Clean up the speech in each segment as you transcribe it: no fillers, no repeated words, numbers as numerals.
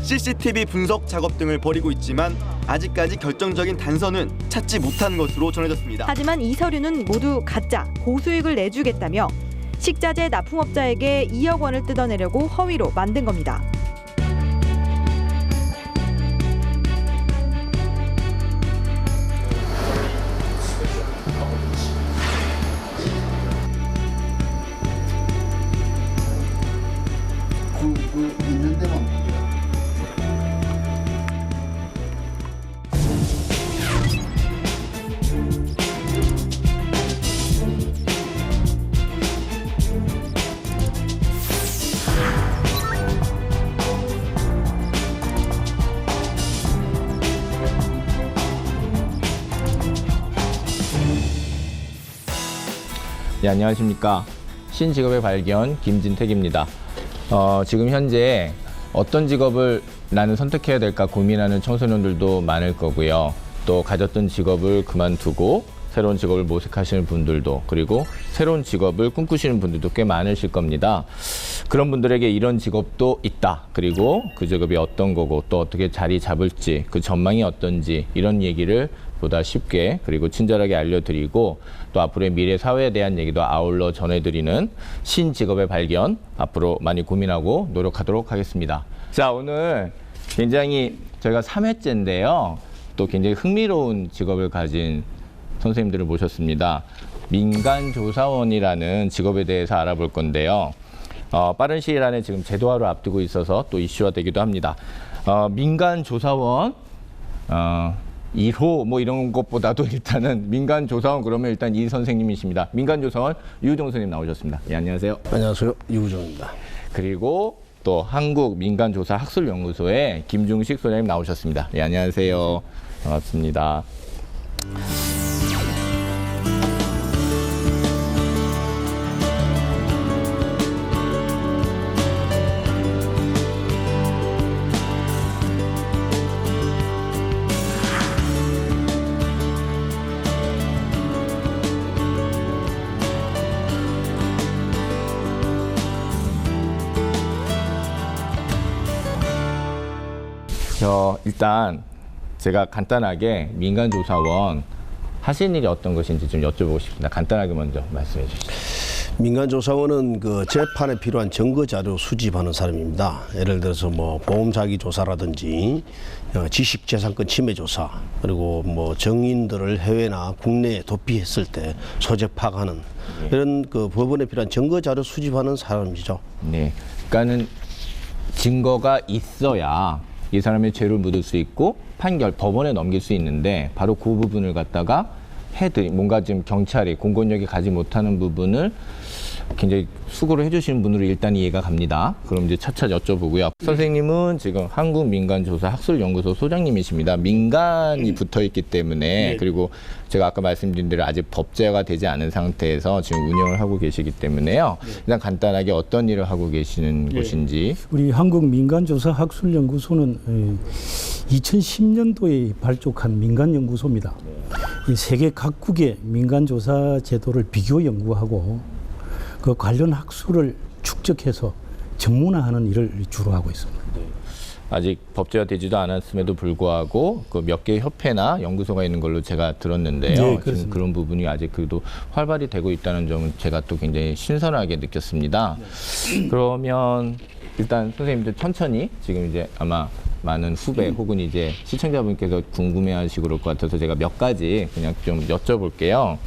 CCTV 분석 작업 등을 벌이고 있지만 아직까지 결정적인 단서는 찾지 못한 것으로 전해졌습니다. 하지만 이 서류는 모두 가짜, 고수익을 내주겠다며 식자재 납품업자에게 2억 원을 뜯어내려고 허위로 만든 겁니다. 있는 데만 봅니다. 네, 안녕하십니까. 신직업의 발견 김진택입니다. 지금 현재 어떤 직업을 나는 선택해야 될까 고민하는 청소년들도 많을 거고요. 또 가졌던 직업을 그만두고 새로운 직업을 모색하시는 분들도, 그리고 새로운 직업을 꿈꾸시는 분들도 꽤 많으실 겁니다. 그런 분들에게 이런 직업도 있다. 그리고 그 직업이 어떤 거고 또 어떻게 자리 잡을지, 그 전망이 어떤지, 이런 얘기를 보다 쉽게 그리고 친절하게 알려드리고 또 앞으로의 미래 사회에 대한 얘기도 아울러 전해드리는 신직업의 발견, 앞으로 많이 고민하고 노력하도록 하겠습니다. 자, 오늘 굉장히 저희가 3회째인데요. 또 굉장히 흥미로운 직업을 가진 선생님들을 모셨습니다. 민간조사원이라는 직업에 대해서 알아볼 건데요. 빠른 시일 안에 지금 제도화를 앞두고 있어서 또 이슈화 되기도 합니다. 민간조사원 1호 뭐 이런 것보다도 일단은 민간조사원 그러면 일단 이 선생님이십니다. 민간조사원 유우정 선생님 나오셨습니다. 예, 안녕하세요. 안녕하세요. 유우정입니다. 그리고 또 한국민간조사학술연구소의 김중식 소장님 나오셨습니다. 예, 안녕하세요. 반갑습니다. 일단 제가 간단하게 민간조사원 하시는 일이 어떤 것인지 좀 여쭤보고 싶습니다. 간단하게 먼저 말씀해 주시죠. 민간조사원은 그 재판에 필요한 증거자료 수집하는 사람입니다. 예를 들어서 뭐 보험 사기 조사라든지 지식재산권 침해 조사, 그리고 뭐 증인들을 해외나 국내에 도피했을 때 소재 파악하는 이런 그 법원에 필요한 증거자료 수집하는 사람이죠. 네, 그러니까는 증거가 있어야 이 사람의 죄를 묻을 수 있고 판결, 법원에 넘길 수 있는데 바로 그 부분을 갖다가 뭔가 지금 경찰이 공권력이 가지 못하는 부분을 굉장히 수고를 해주시는 분으로 일단 이해가 갑니다. 그럼 이제 차차 여쭤보고요. 선생님은 지금 한국민간조사학술연구소 소장님이십니다. 민간이 붙어있기 때문에 그리고 제가 아까 말씀드린 대로 아직 법제화가 되지 않은 상태에서 지금 운영을 하고 계시기 때문에요. 일단 간단하게 어떤 일을 하고 계시는 곳인지. 우리 한국민간조사학술연구소는 2010년도에 발족한 민간연구소입니다. 세계 각국의 민간조사 제도를 비교 연구하고 그 관련 학술을 축적해서 전문화하는 일을 주로 하고 있습니다. 아직 법제화되지도 않았음에도 불구하고 그 몇 개 협회나 연구소가 있는 걸로 제가 들었는데요. 네, 지금 그런 부분이 아직 그래도 활발히 되고 있다는 점은 제가 또 굉장히 신선하게 느꼈습니다. 그러면 일단 선생님들 천천히 지금 이제 아마 많은 후배 혹은 이제 시청자분께서 궁금해하시고 그럴 것 같아서 제가 몇 가지 그냥 좀 여쭤볼게요.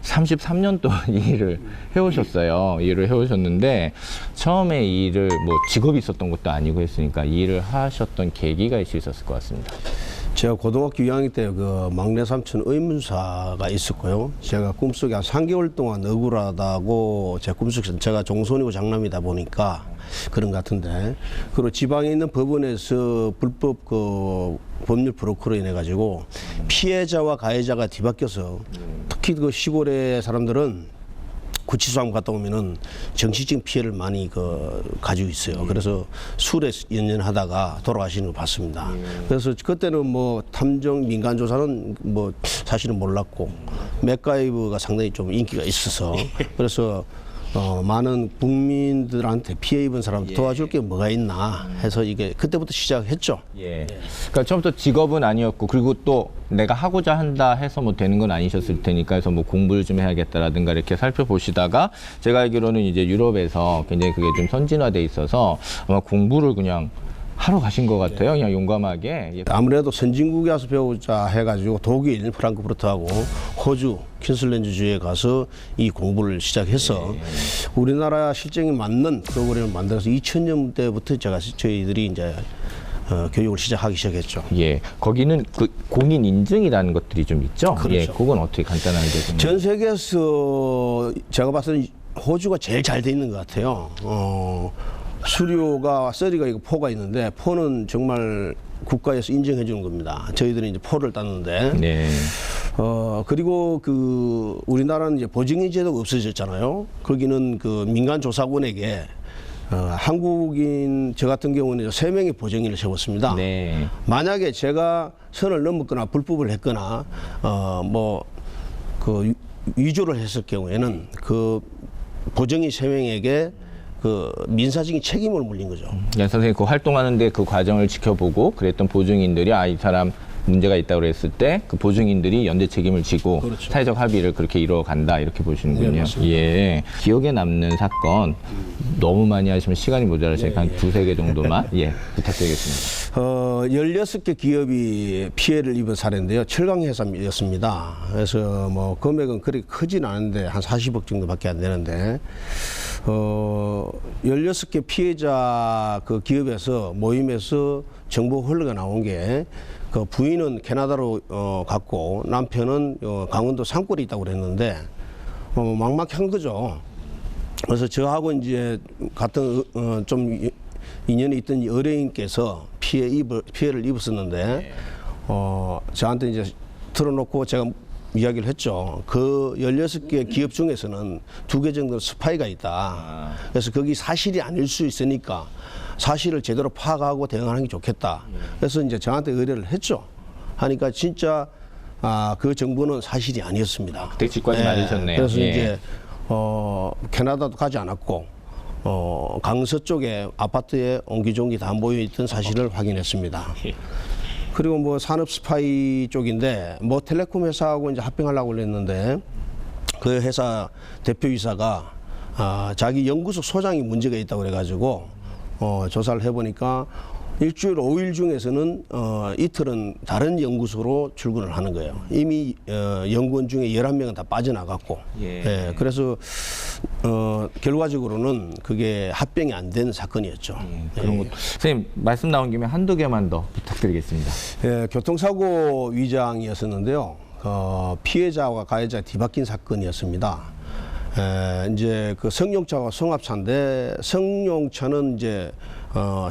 33년 동안 이 일을 해오셨어요. 이 일을 해오셨는데 처음에 이 일을 뭐 직업이 있었던 것도 아니고 했으니까 이 일을 하셨던 계기가 있었을 것 같습니다. 제가 고등학교 2학년 때 그 막내 삼촌 의문사가 있었고요. 제가 꿈속에 한 3개월 동안 억울하다고 제 꿈속에서 제가 종손이고 장남이다 보니까 그런 것 같은데, 그리고 지방에 있는 법원에서 불법 그 법률 브로커로 인해 가지고 피해자와 가해자가 뒤바뀌어서 특히 그 시골의 사람들은 구치소장 갔다 오면은 정신적인 피해를 많이 가지고 있어요. 그래서 술에 연연하다가 돌아가시는 걸 봤습니다. 그래서 그때는 뭐 탐정 민간조사는 뭐 사실은 몰랐고 맥가이브가 상당히 좀 인기가 있어서 그래서 많은 국민들한테 피해 입은 사람들 도와줄 게 뭐가 있나 해서 이게 그때부터 시작했죠. 예. 그러니까 처음부터 직업은 아니었고 그리고 또 내가 하고자 한다 해서 뭐 되는 건 아니셨을 테니까 해서 뭐 공부를 좀 해야겠다라든가 이렇게 살펴보시다가 제가 알기로는 이제 유럽에서 굉장히 그게 좀 선진화돼 있어서 아마 공부를 그냥 하러 가신 것 같아요. 그냥 용감하게. 예. 아무래도 선진국에 와서 배우자 해가지고 독일 프랑크푸르트하고 호주 퀸슬랜드주에 가서 이 공부를 시작해서 우리나라 실정에 맞는 프로그램을 만들어서 2000년대부터 저희들이 이제 교육을 시작하기 시작했죠. 예. 거기는 그 공인 인증이라는 것들이 좀 있죠. 그렇죠. 예. 그건 어떻게 간단하게 좀. 전 세계에서 제가 봤을 때 호주가 제일 잘 돼 있는 것 같아요. 수료가 쓰리가 있고 포가 있는데 포는 정말 국가에서 인정해 주는 겁니다. 저희들은 이제 포를 땄는데 네. 그리고 그 우리나라는 이제 보증인 제도가 없어졌잖아요. 거기는 그 민간 조사관에게 한국인 저 같은 경우는 3명의 보증인을 세웠습니다. 네. 만약에 제가 선을 넘었거나 불법을 했거나 그 위조를 했을 경우에는 그 보증인 3명에게 그 민사적인 책임을 물린 거죠. 야, 선생님 그 활동하는데 그 과정을 지켜보고 그랬던 보증인들이 이 사람 문제가 있다고 그랬을 때 그 보증인들이 연대 책임을 지고 그렇죠. 사회적 합의를 그렇게 이뤄간다 이렇게 보시는군요. 네, 맞습니다. 예. 기억에 남는 사건 너무 많이 하시면 시간이 모자라시니까 한 2-3개 정도만 예 부탁드리겠습니다. 16개 기업이 피해를 입은 사례인데요. 철강회사였습니다. 그래서 뭐 금액은 그렇게 크진 않은데 한 40억 정도밖에 안 되는데 16개 피해자 그 기업에서 모임에서 정보 흘러가 나온 게 그 부인은 캐나다로 갔고 남편은 강원도 산골에 있다고 그랬는데 막막한 거죠. 그래서 저하고 이제 같은 좀 인연이 있던 의뢰인께서 피해를 입었었는데 저한테 이제 틀어놓고 제가 이야기를 했죠. 그 16개 기업 중에서는 2개 정도 스파이가 있다. 그래서 거기 사실이 아닐 수 있으니까 사실을 제대로 파악하고 대응하는 게 좋겠다. 그래서 이제 저한테 의뢰를 했죠. 하니까 진짜 그 정보는 사실이 아니었습니다. 되게 직관이 맞으셨네요. 그래서 예. 이제 캐나다도 가지 않았고 강서 쪽에 아파트에 옹기종기 다 모여 있던 사실을 확인했습니다. 그리고 뭐 산업 스파이 쪽인데 뭐 텔레콤 회사하고 이제 합병하려고 그랬는데 그 회사 대표이사가 자기 연구소 소장이 문제가 있다고 그래가지고 조사를 해보니까 일주일 5일 중에서는 이틀은 다른 연구소로 출근을 하는 거예요. 이미 연구원 중에 11명은 다 빠져나갔고 예, 그래서 결과적으로는 그게 합병이 안 된 사건이었죠. 그런 것 선생님 말씀 나온 김에 한두 개만 더 부탁드리겠습니다. 예, 교통사고 위장이었었는데요. 피해자와 가해자 뒤바뀐 사건이었습니다. 이제 그 승용차와 승합차인데 승용차는 이제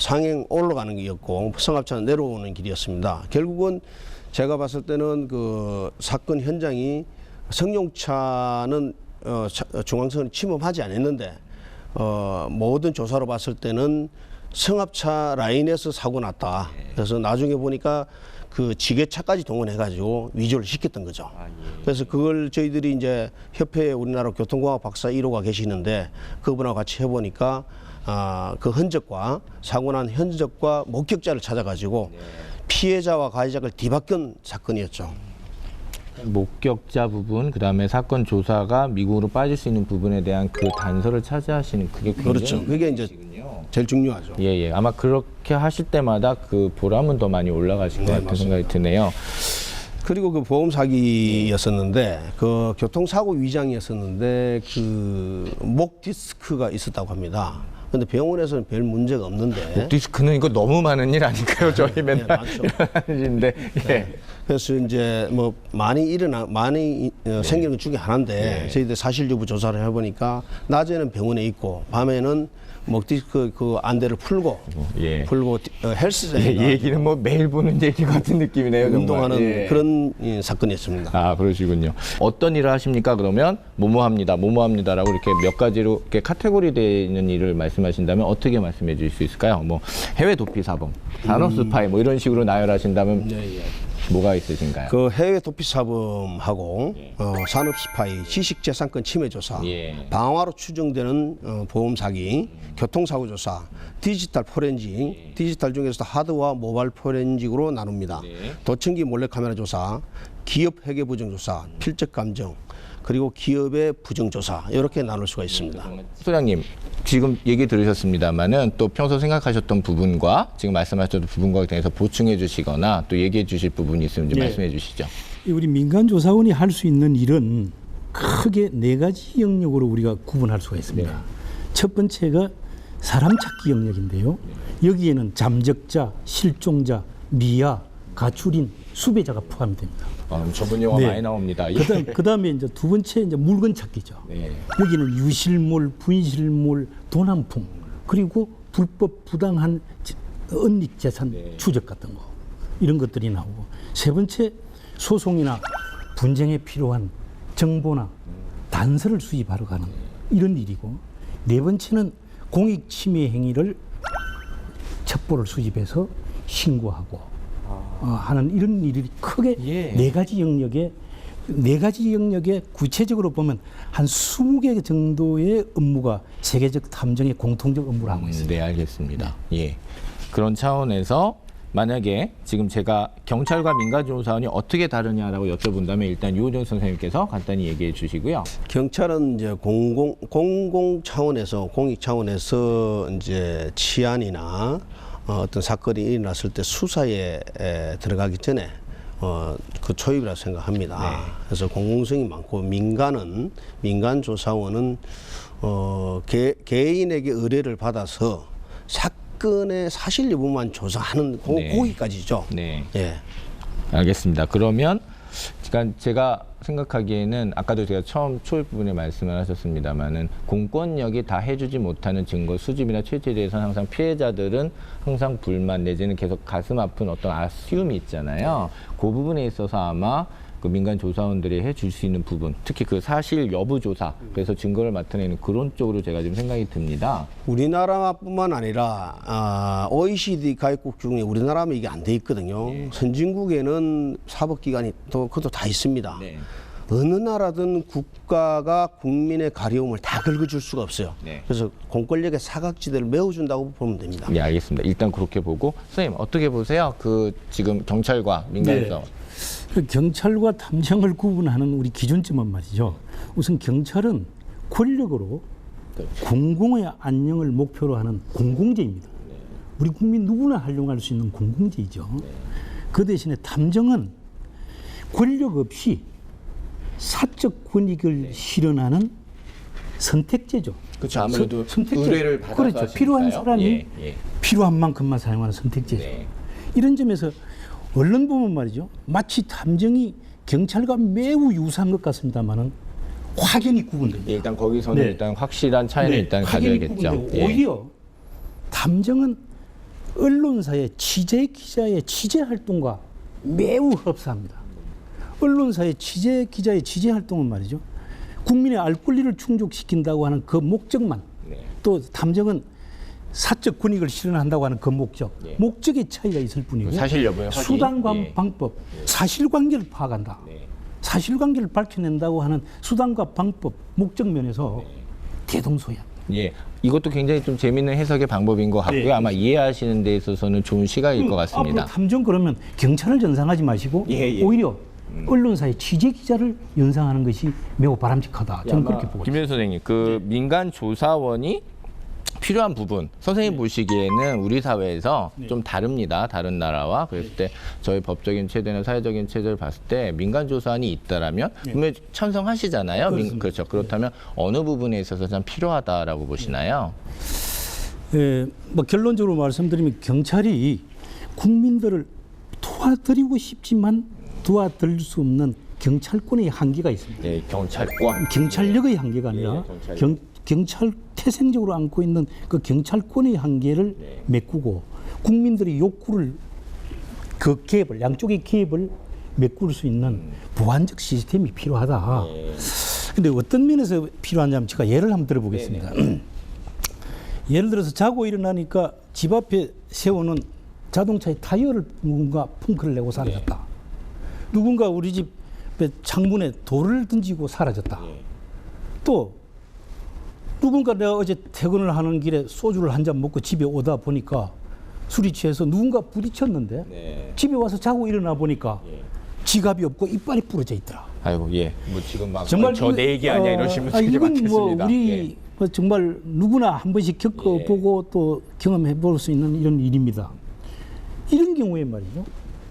상행 올라가는 길이었고 승합차는 내려오는 길이었습니다. 결국은 제가 봤을 때는 그 사건 현장이 승용차는 중앙선을 침범하지 않았는데 모든 조사로 봤을 때는 승합차 라인에서 사고 났다. 그래서 나중에 보니까 그 지게차까지 동원해가지고 위조를 시켰던 거죠. 그래서 그걸 저희들이 이제 협회 우리나라 교통공학 박사 1호가 계시는데 그분하고 같이 해보니까 그 흔적과 사고 난 흔적과 목격자를 찾아가지고 피해자와 가해자를 뒤바꾼 사건이었죠. 목격자 부분, 그다음에 사건 조사가 미국으로 빠질 수 있는 부분에 대한 그 단서를 차지하시는 그게 굉장히 그렇죠. 그게 이제 제일 중요하죠. 예. 아마 그렇게 하실 때마다 그 보람은 더 많이 올라가실 것 같은 맞습니다. 생각이 드네요. 그리고 그 보험 사기였었는데 그 교통사고 위장이었었는데 그 목 디스크가 있었다고 합니다. 근데 병원에서는 별 문제가 없는데 디스크는 이거 너무 많은 일 아닐까요? 저희 맨날 많죠. 일하는데 예. 그래서 이제 뭐 많이 생기는 것 중에 하나인데 저희들 사실 여부 조사를 해보니까 낮에는 병원에 있고 밤에는 목 디스크 그 안대를 풀고 헬스장에 이 얘기는 뭐 매일 보는 얘기 같은 느낌이네요. 정말. 운동하는 그런 사건이었습니다. 아, 그러시군요. 어떤 일을 하십니까? 그러면 뭐뭐합니다라고 이렇게 몇 가지로 이렇게 카테고리되어 있는 일을 말씀하신다면 어떻게 말씀해 주실 수 있을까요? 뭐 해외 도피 사범, 산업 스파이 뭐 이런 식으로 나열하신다면 뭐가 있으신가요? 그 해외 도피 사범하고 산업 스파이, 지식재산권 침해 조사, 예. 방화로 추정되는 보험 사기, 교통사고 조사, 디지털 포렌식, 디지털 중에서도 하드와 모바일 포렌식으로 나눕니다. 네. 도청기 몰래카메라 조사, 기업 회계 부정 조사, 필적 감정, 그리고 기업의 부정 조사 이렇게 나눌 수가 있습니다. 소장님 지금 얘기 들으셨습니다만은 또 평소 생각하셨던 부분과 지금 말씀하셨던 부분과 대해서 보충해 주시거나 또 얘기해 주실 부분이 있으면 좀 네. 말씀해 주시죠. 우리 민간조사원이 할 수 있는 일은 크게 4가지 영역으로 우리가 구분할 수가 있습니다. 첫 번째가 사람 찾기 영역인데요. 여기에는 잠적자, 실종자, 미아, 가출인, 수배자가 포함이 됩니다. 전문 용어 네. 많이 나옵니다. 예. 그다음에 이제 두 번째 이제 물건 찾기죠. 네. 여기는 유실물, 분실물, 도난품, 그리고 불법 부당한 은닉 재산 네. 추적 같은 거 이런 것들이 나오고, 세 번째 소송이나 분쟁에 필요한 정보나 단서를 수집하러 가는 이런 일이고, 네 번째는 공익 침해 행위를 첩보를 수집해서 신고하고 하는 이런 일이 크게 예. 4가지 영역에 구체적으로 보면 한 20개 정도의 업무가 세계적 탐정의 공통적 업무를 하고 있습니다. 네, 알겠습니다. 예. 그런 차원에서 만약에 지금 제가 경찰과 민간조사원이 어떻게 다르냐라고 여쭤본다면 일단 유호정 선생님께서 간단히 얘기해 주시고요. 경찰은 이제 공공 차원에서 공익 차원에서 이제 치안이나 어떤 사건이 일어났을 때 수사에 들어가기 전에 그 초입이라고 생각합니다. 네. 그래서 공공성이 많고 민간 조사원은 개인에게 의뢰를 받아서 사건의 사실 여부만 조사하는 네. 거기까지죠. 네. 예. 알겠습니다. 그러면 그러니까 제가 생각하기에는 아까도 제가 처음 초입 부분에 말씀을 하셨습니다만은 공권력이 다 해주지 못하는 증거 수집이나 채취에 대해서는 항상 피해자들은 항상 불만 내지는 계속 가슴 아픈 어떤 아쉬움이 있잖아요. 그 부분에 있어서 아마 그 민간 조사원들이 해줄 수 있는 부분, 특히 그 사실 여부 조사, 그래서 증거를 맡아내는 그런 쪽으로 제가 좀 생각이 듭니다. 우리나라뿐만 아니라 OECD 가입국 중에 우리나라면 이게 안 돼 있거든요. 선진국에는 사법기관이 또 그것도 다 있습니다. 네. 어느 나라든 국가가 국민의 가려움을 다 긁어줄 수가 없어요. 네. 그래서 공권력의 사각지대를 메워준다고 보면 됩니다. 네, 알겠습니다. 일단 그렇게 보고 선생님 어떻게 보세요? 그 지금 경찰과 민간조사원. 그 경찰과 탐정을 구분하는 우리 기준점은 말이죠. 우선 경찰은 권력으로 공공의 안녕을 목표로 하는 공공재입니다. 우리 국민 누구나 활용할 수 있는 공공재이죠. 그 대신에 탐정은 권력 없이 사적 권익을 실현하는 선택제죠. 그렇죠. 아무래도 선택제. 의뢰를 받아서 그렇죠. 하시니까요. 필요한 사람이 예. 필요한 만큼만 사용하는 선택제죠. 네. 이런 점에서 언론 보면 말이죠. 마치 탐정이 경찰과 매우 유사한 것 같습니다만은 확연히 구분됩니다. 예, 일단 거기서는 네. 일단 확실한 차이는 일단 확연히 가져야겠죠. 구분되고 예. 오히려 탐정은 언론사의 취재 기자의 취재 활동과 매우 흡사합니다. 언론사의 취재 기자의 취재 활동은 말이죠. 국민의 알 권리를 충족시킨다고 하는 그 목적만, 네. 또 탐정은 사적 권익을 실현한다고 하는 그 목적, 네. 목적의 차이가 있을 뿐이고 사실 여부의 확인. 수단과 예. 방법, 사실관계를 파악한다. 네. 사실관계를 밝혀낸다고 하는 수단과 방법, 목적 면에서 대동소이합니다. 예, 이것도 굉장히 좀 재미있는 해석의 방법인 것 같고요. 네. 아마 이해하시는 데 있어서는 좋은 시각일 것 같습니다. 앞으로 탐정 그러면 경찰을 연상하지 마시고 예. 오히려 언론사의 취재 기자를 연상하는 것이 매우 바람직하다. 저는 그렇게 보고 있습니다. 김현 선생님, 그 민간 조사원이 필요한 부분, 선생님 보시기에는 우리 사회에서 좀 다릅니다. 다른 나라와. 그랬을 때 저희 법적인 체제나 사회적인 체제를 봤을 때 민간 조사원이 있다라면 분명히 찬성하시잖아요. 그렇죠. 그렇다면 어느 부분에 있어서 좀 필요하다라고 보시나요? 예, 뭐 결론적으로 말씀드리면 경찰이 국민들을 도와드리고 싶지만 도와드릴 수 없는 경찰권의 한계가 있습니다. 예, 경찰권. 경찰력의 한계가 아니라 예, 경찰력. 경찰 태생적으로 안고 있는 그 경찰권의 한계를 메꾸고 국민들의 욕구를 그 갭을 양쪽의 갭을 메꿀 수 있는 보완적 시스템이 필요하다. 근데 어떤 면에서 필요한지 한번 제가 예를 한번 들어보겠습니다. 예를 들어서 자고 일어나니까 집 앞에 세우는 자동차의 타이어를 누군가 펑크를 내고 사라졌다. 누군가 우리 집 창문에 돌을 던지고 사라졌다. 또 누군가 내가 어제 퇴근을 하는 길에 소주를 한 잔 먹고 집에 오다 보니까 술이 취해서 누군가 부딪혔는데 집에 와서 자고 일어나 보니까 지갑이 없고 이빨이 부러져 있더라. 아이고 예. 뭐 지금 막 정말 저 내 얘기 아니야 이러시면 되게 이건 많겠습니다. 뭐 우리 예. 뭐 정말 누구나 한 번씩 겪어보고 또 경험해 볼 수 있는 이런 일입니다. 이런 경우에 말이죠.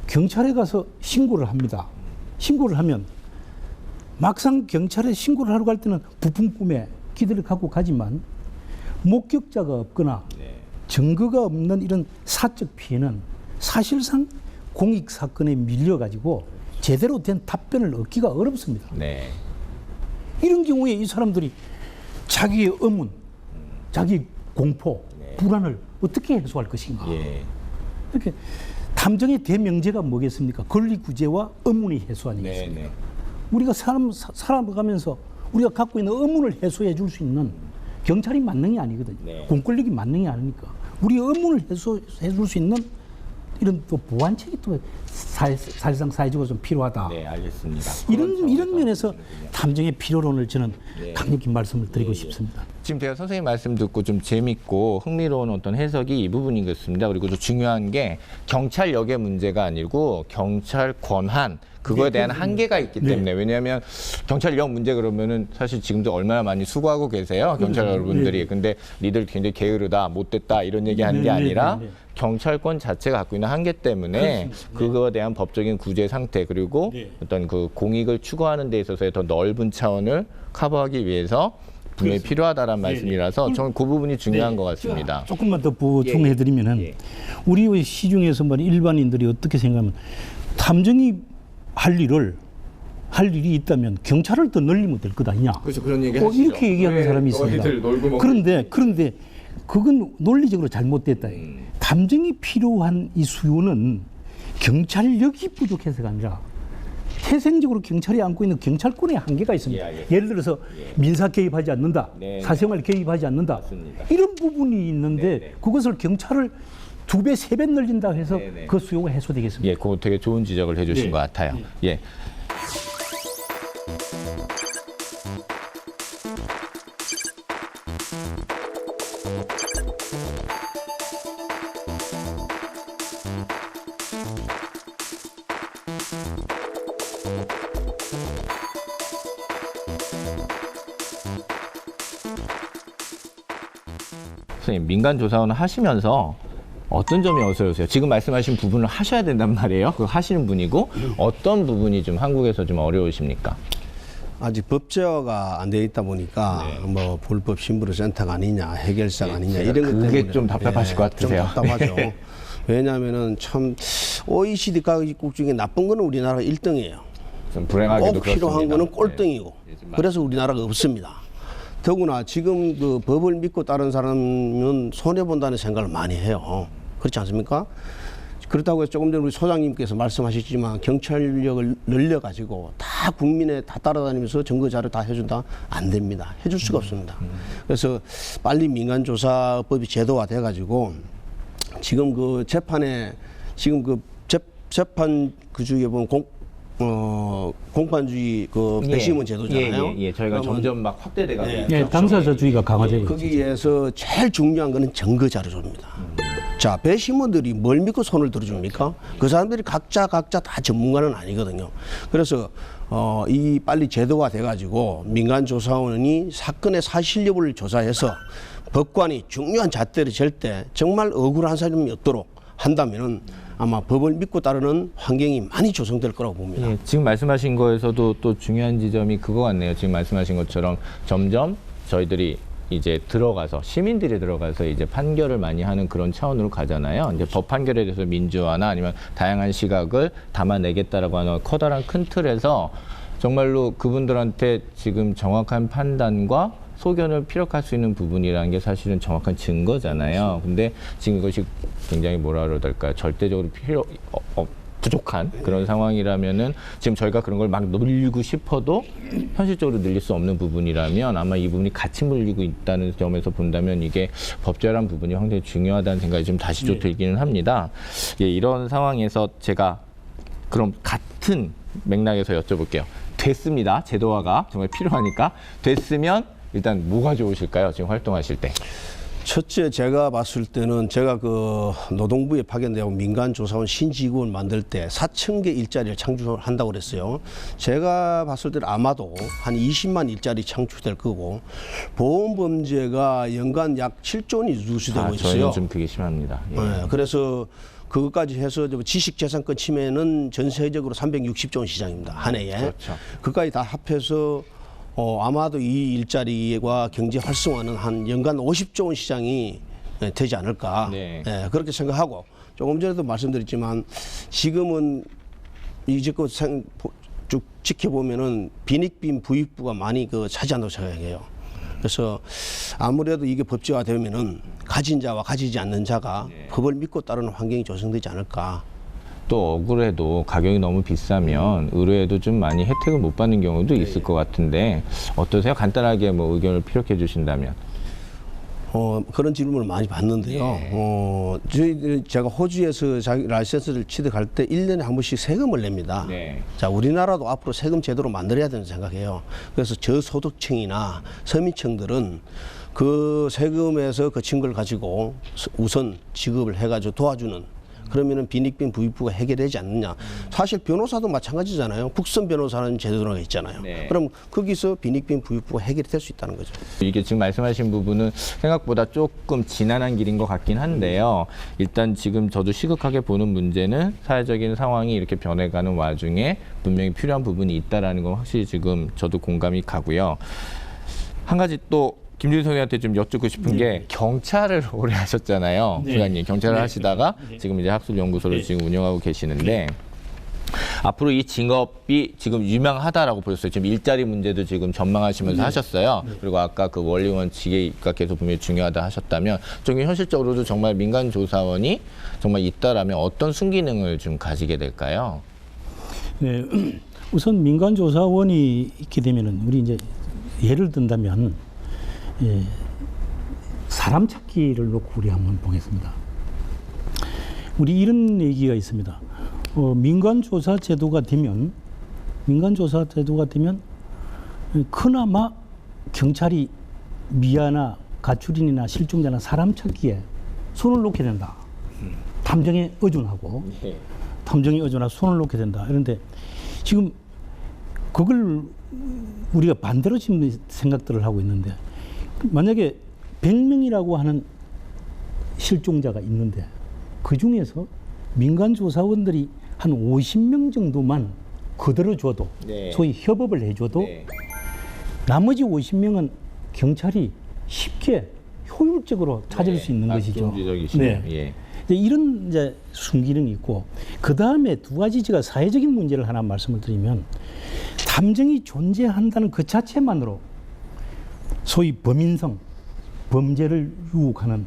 경찰에 가서 신고를 합니다. 신고를 하면 막상 경찰에 신고를 하러 갈 때는 부푼 꿈에 기대를 갖고 가지만 목격자가 없거나 증거가 없는 이런 사적 피해는 사실상 공익 사건에 밀려 가지고 제대로 된 답변을 얻기가 어렵습니다. 네. 이런 경우에 이 사람들이 자기의 의문, 자기 공포, 불안을 어떻게 해소할 것인가. 예. 이렇게 탐정의 대명제가 뭐겠습니까? 권리구제와 의문의 해소 아니겠습니까? 네. 우리가 살아가면서 우리가 갖고 있는 의문을 해소해 줄 수 있는 경찰이 만능이 아니거든요. 네. 공권력이 만능이 아니니까 우리 의문을 해소해 줄 수 있는 이런 또 보완책이 또 사실상 사회적으로 좀 필요하다. 네, 알겠습니다. 이런 면에서 탐정의 필요론을 저는 강력히 말씀을 드리고 싶습니다. 지금 제가 선생님 말씀 듣고 좀 재밌고 흥미로운 어떤 해석이 이 부분인 것 같습니다. 그리고 또 중요한 게 경찰력의 문제가 아니고 경찰 권한 그거에 대한 한계가 있기 때문에 왜냐하면 경찰력 문제 그러면은 사실 지금도 얼마나 많이 수고하고 계세요 경찰 여러분들이. 근데 니들 굉장히 게으르다 못됐다 이런 얘기하는 게 아니라 경찰권 자체가 갖고 있는 한계 때문에 그거에 대한 법적인 구제 상태 그리고 어떤 그 공익을 추구하는 데 있어서의 더 넓은 차원을 커버하기 위해서 분명히 필요하다라는 말씀이라서 저는 그 부분이 중요한 것 같습니다. 조금만 더 보충해드리면은 우리 시중에서 말이 일반인들이 어떻게 생각하면 탐정이 할 일이 있다면 경찰을 더 늘리면 될 것 아니냐. 그래서 그런 얘기 하시죠. 이렇게 얘기하는 사람이 있습니다. 그런데 그건 논리적으로 잘못됐다. 탐정이 필요한 이 수요는 경찰력이 부족해서가 아니라 태생적으로 경찰이 안고 있는 경찰권의 한계가 있습니다. 예를 들어서 민사 개입하지 않는다, 사생활 개입하지 않는다. 맞습니다. 이런 부분이 있는데 그것을 경찰을 2배, 3배 늘린다 해서 그 수요가 해소되겠습니다. 예, 그거 되게 좋은 지적을 해주신 것 같아요. 예. 선생님, 민간조사원 하시면서 어떤 점이 어려우세요? 지금 말씀하신 부분을 하셔야 된단 말이에요. 그거 하시는 분이고 어떤 부분이 좀 한국에서 좀 어려우십니까? 아직 법제화가 안 돼 있다 보니까 뭐 불법 심부름 센터가 아니냐, 해결사가 아니냐 이런 것 때문에 그게 좀 답답하실 것 같으세요. 좀 답답하죠. 왜냐하면은 참 OECD 가국국 중에 나쁜 거는 우리나라가 1등이에요. 좀 불행하게도 꼭 필요한 그렇습니다. 거는 꼴등이고. 그래서 우리나라가 없습니다. 더구나 지금 그 법을 믿고 따른 사람은 손해 본다는 생각을 많이 해요. 그렇지 않습니까? 그렇다고 해서 조금 전에 우리 소장님께서 말씀하셨지만 경찰력을 늘려가지고 다 국민에 다 따라다니면서 증거자료 다 해준다? 안 됩니다. 해줄 수가 없습니다. 그래서 빨리 민간조사법이 제도화 돼가지고 지금 그 재판에 지금 그 재판 그 주에 보면 공판주의 그 배심원 제도잖아요. 예. 저희가 점점 막 확대돼가고 예, 당사자주의가 강화되고 있죠. 거기에서 제일 중요한 거는 증거 자료입니다. 자, 배심원들이 뭘 믿고 손을 들어줍니까? 그 사람들이 각자 다 전문가는 아니거든요. 그래서 이 빨리 제도화 돼가지고 민간조사원이 사건의 사실 여부를 조사해서 법관이 중요한 잣대를 잴 때 정말 억울한 사람이 없도록 한다면은 아마 법을 믿고 따르는 환경이 많이 조성될 거라고 봅니다. 예, 지금 말씀하신 거에서도 또 중요한 지점이 그거 같네요. 지금 말씀하신 것처럼 점점 저희들이 이제 들어가서 시민들이 들어가서 이제 판결을 많이 하는 그런 차원으로 가잖아요. 이제 법 판결에 대해서 민주화나 아니면 다양한 시각을 담아내겠다라고 하는 커다란 큰 틀에서 정말로 그분들한테 지금 정확한 판단과 소견을 피력할 수 있는 부분이라는 게 사실은 정확한 증거잖아요. 근데 지금 이것이 굉장히 뭐라 그럴까요? 절대적으로 부족한 그런 상황이라면은 지금 저희가 그런 걸 막 늘리고 싶어도 현실적으로 늘릴 수 없는 부분이라면 아마 이 부분이 같이 물리고 있다는 점에서 본다면 이게 법제화라는 부분이 굉장히 중요하다는 생각이 좀 다시 좀 들기는 합니다. 예, 이런 상황에서 제가 그럼 같은 맥락에서 여쭤볼게요. 됐습니다. 제도화가 정말 필요하니까. 됐으면 일단 뭐가 좋으실까요? 지금 활동하실 때. 첫째, 제가 봤을 때는 제가 그 노동부에 파견되고 민간조사원 신지구를 만들 때 4,000개 일자리를 창출한다고 그랬어요. 제가 봤을 때는 아마도 한 20만 일자리 창출될 거고, 보험범죄가 연간 약 7조 원이 누수되고 있어요. 저희는 좀 그게 심합니다. 예. 네, 그래서 그것까지 해서 지식재산권 침해는 전 세계적으로 360조 원 시장입니다. 한 해에. 그렇죠. 그까지 다 합해서 아마도 이 일자리와 경제 활성화는 한 연간 50조 원 시장이 되지 않을까. 네. 예, 그렇게 생각하고, 조금 전에도 말씀드렸지만 지금은 이제껏 쭉 지켜보면은 빈익빈 부익부가 많이 차지한다고 생각해요. 그래서 아무래도 이게 법제화되면은 가진 자와 가지지 않는 자가 법을 믿고 따르는 환경이 조성되지 않을까. 또 억울해도 가격이 너무 비싸면 의뢰에도 좀 많이 혜택을 못 받는 경우도 있을 것 같은데 어떠세요? 간단하게 뭐 의견을 피력해 주신다면. 그런 질문을 많이 받는데요. 제가 호주에서 자기 라이센스를 취득할 때 1년에 한 번씩 세금을 냅니다. 네. 자, 우리나라도 앞으로 세금 제도로 만들어야 된다고 생각해요. 그래서 저소득층이나 서민층들은 그 세금에서 그 증거를 가지고 우선 지급을 해가지고 도와주는, 그러면은 빈익빈 부익부가 해결되지 않느냐. 사실 변호사도 마찬가지잖아요. 국선 변호사는 제도가 있잖아요. 네. 그럼 거기서 빈익빈 부익부가 해결이 될 수 있다는 거죠. 이게 지금 말씀하신 부분은 생각보다 조금 지난한 길인 것 같긴 한데요. 일단 지금 저도 시급하게 보는 문제는 사회적인 상황이 이렇게 변해가는 와중에 분명히 필요한 부분이 있다라는 건 확실히 지금 저도 공감이 가고요. 한 가지 또 김준일 선생님한테 좀 여쭙고 싶은 게 경찰을 오래 하셨잖아요. 부장님 경찰을 하시다가 지금 이제 학술연구소를 지금 운영하고 계시는데 앞으로 이 직업이 지금 유명하다라고 보셨어요. 지금 일자리 문제도 지금 전망하시면서 하셨어요. 그리고 아까 그 원리 원칙에 입각해서 분명히 중요하다 하셨다면 좀 현실적으로도 정말 민간 조사원이 정말 있다라면 어떤 순기능을 좀 가지게 될까요? 네, 우선 민간 조사원이 있게 되면은 우리 이제 예를 든다면 사람 찾기를 놓고 우리 한번 보겠습니다. 우리 이런 얘기가 있습니다. 민간조사 제도가 되면 그나마 경찰이 미아나 가출인이나 실종자나 사람 찾기에 손을 놓게 된다. 탐정에 의존하고 손을 놓게 된다. 그런데 지금 그걸 우리가 반대로 지금 생각들을 하고 있는데, 만약에 100명이라고 하는 실종자가 있는데 그 중에서 민간 조사원들이 한 50명 정도만 거들어줘도, 소위 협업을 해줘도 나머지 50명은 경찰이 쉽게 효율적으로 찾을 수 있는 것이죠. 예. 이런 이제 순기능이 있고, 그 다음에 두 가지 제가 사회적인 문제를 하나 말씀을 드리면, 탐정이 존재한다는 그 자체만으로 소위 범인성, 범죄를 유혹하는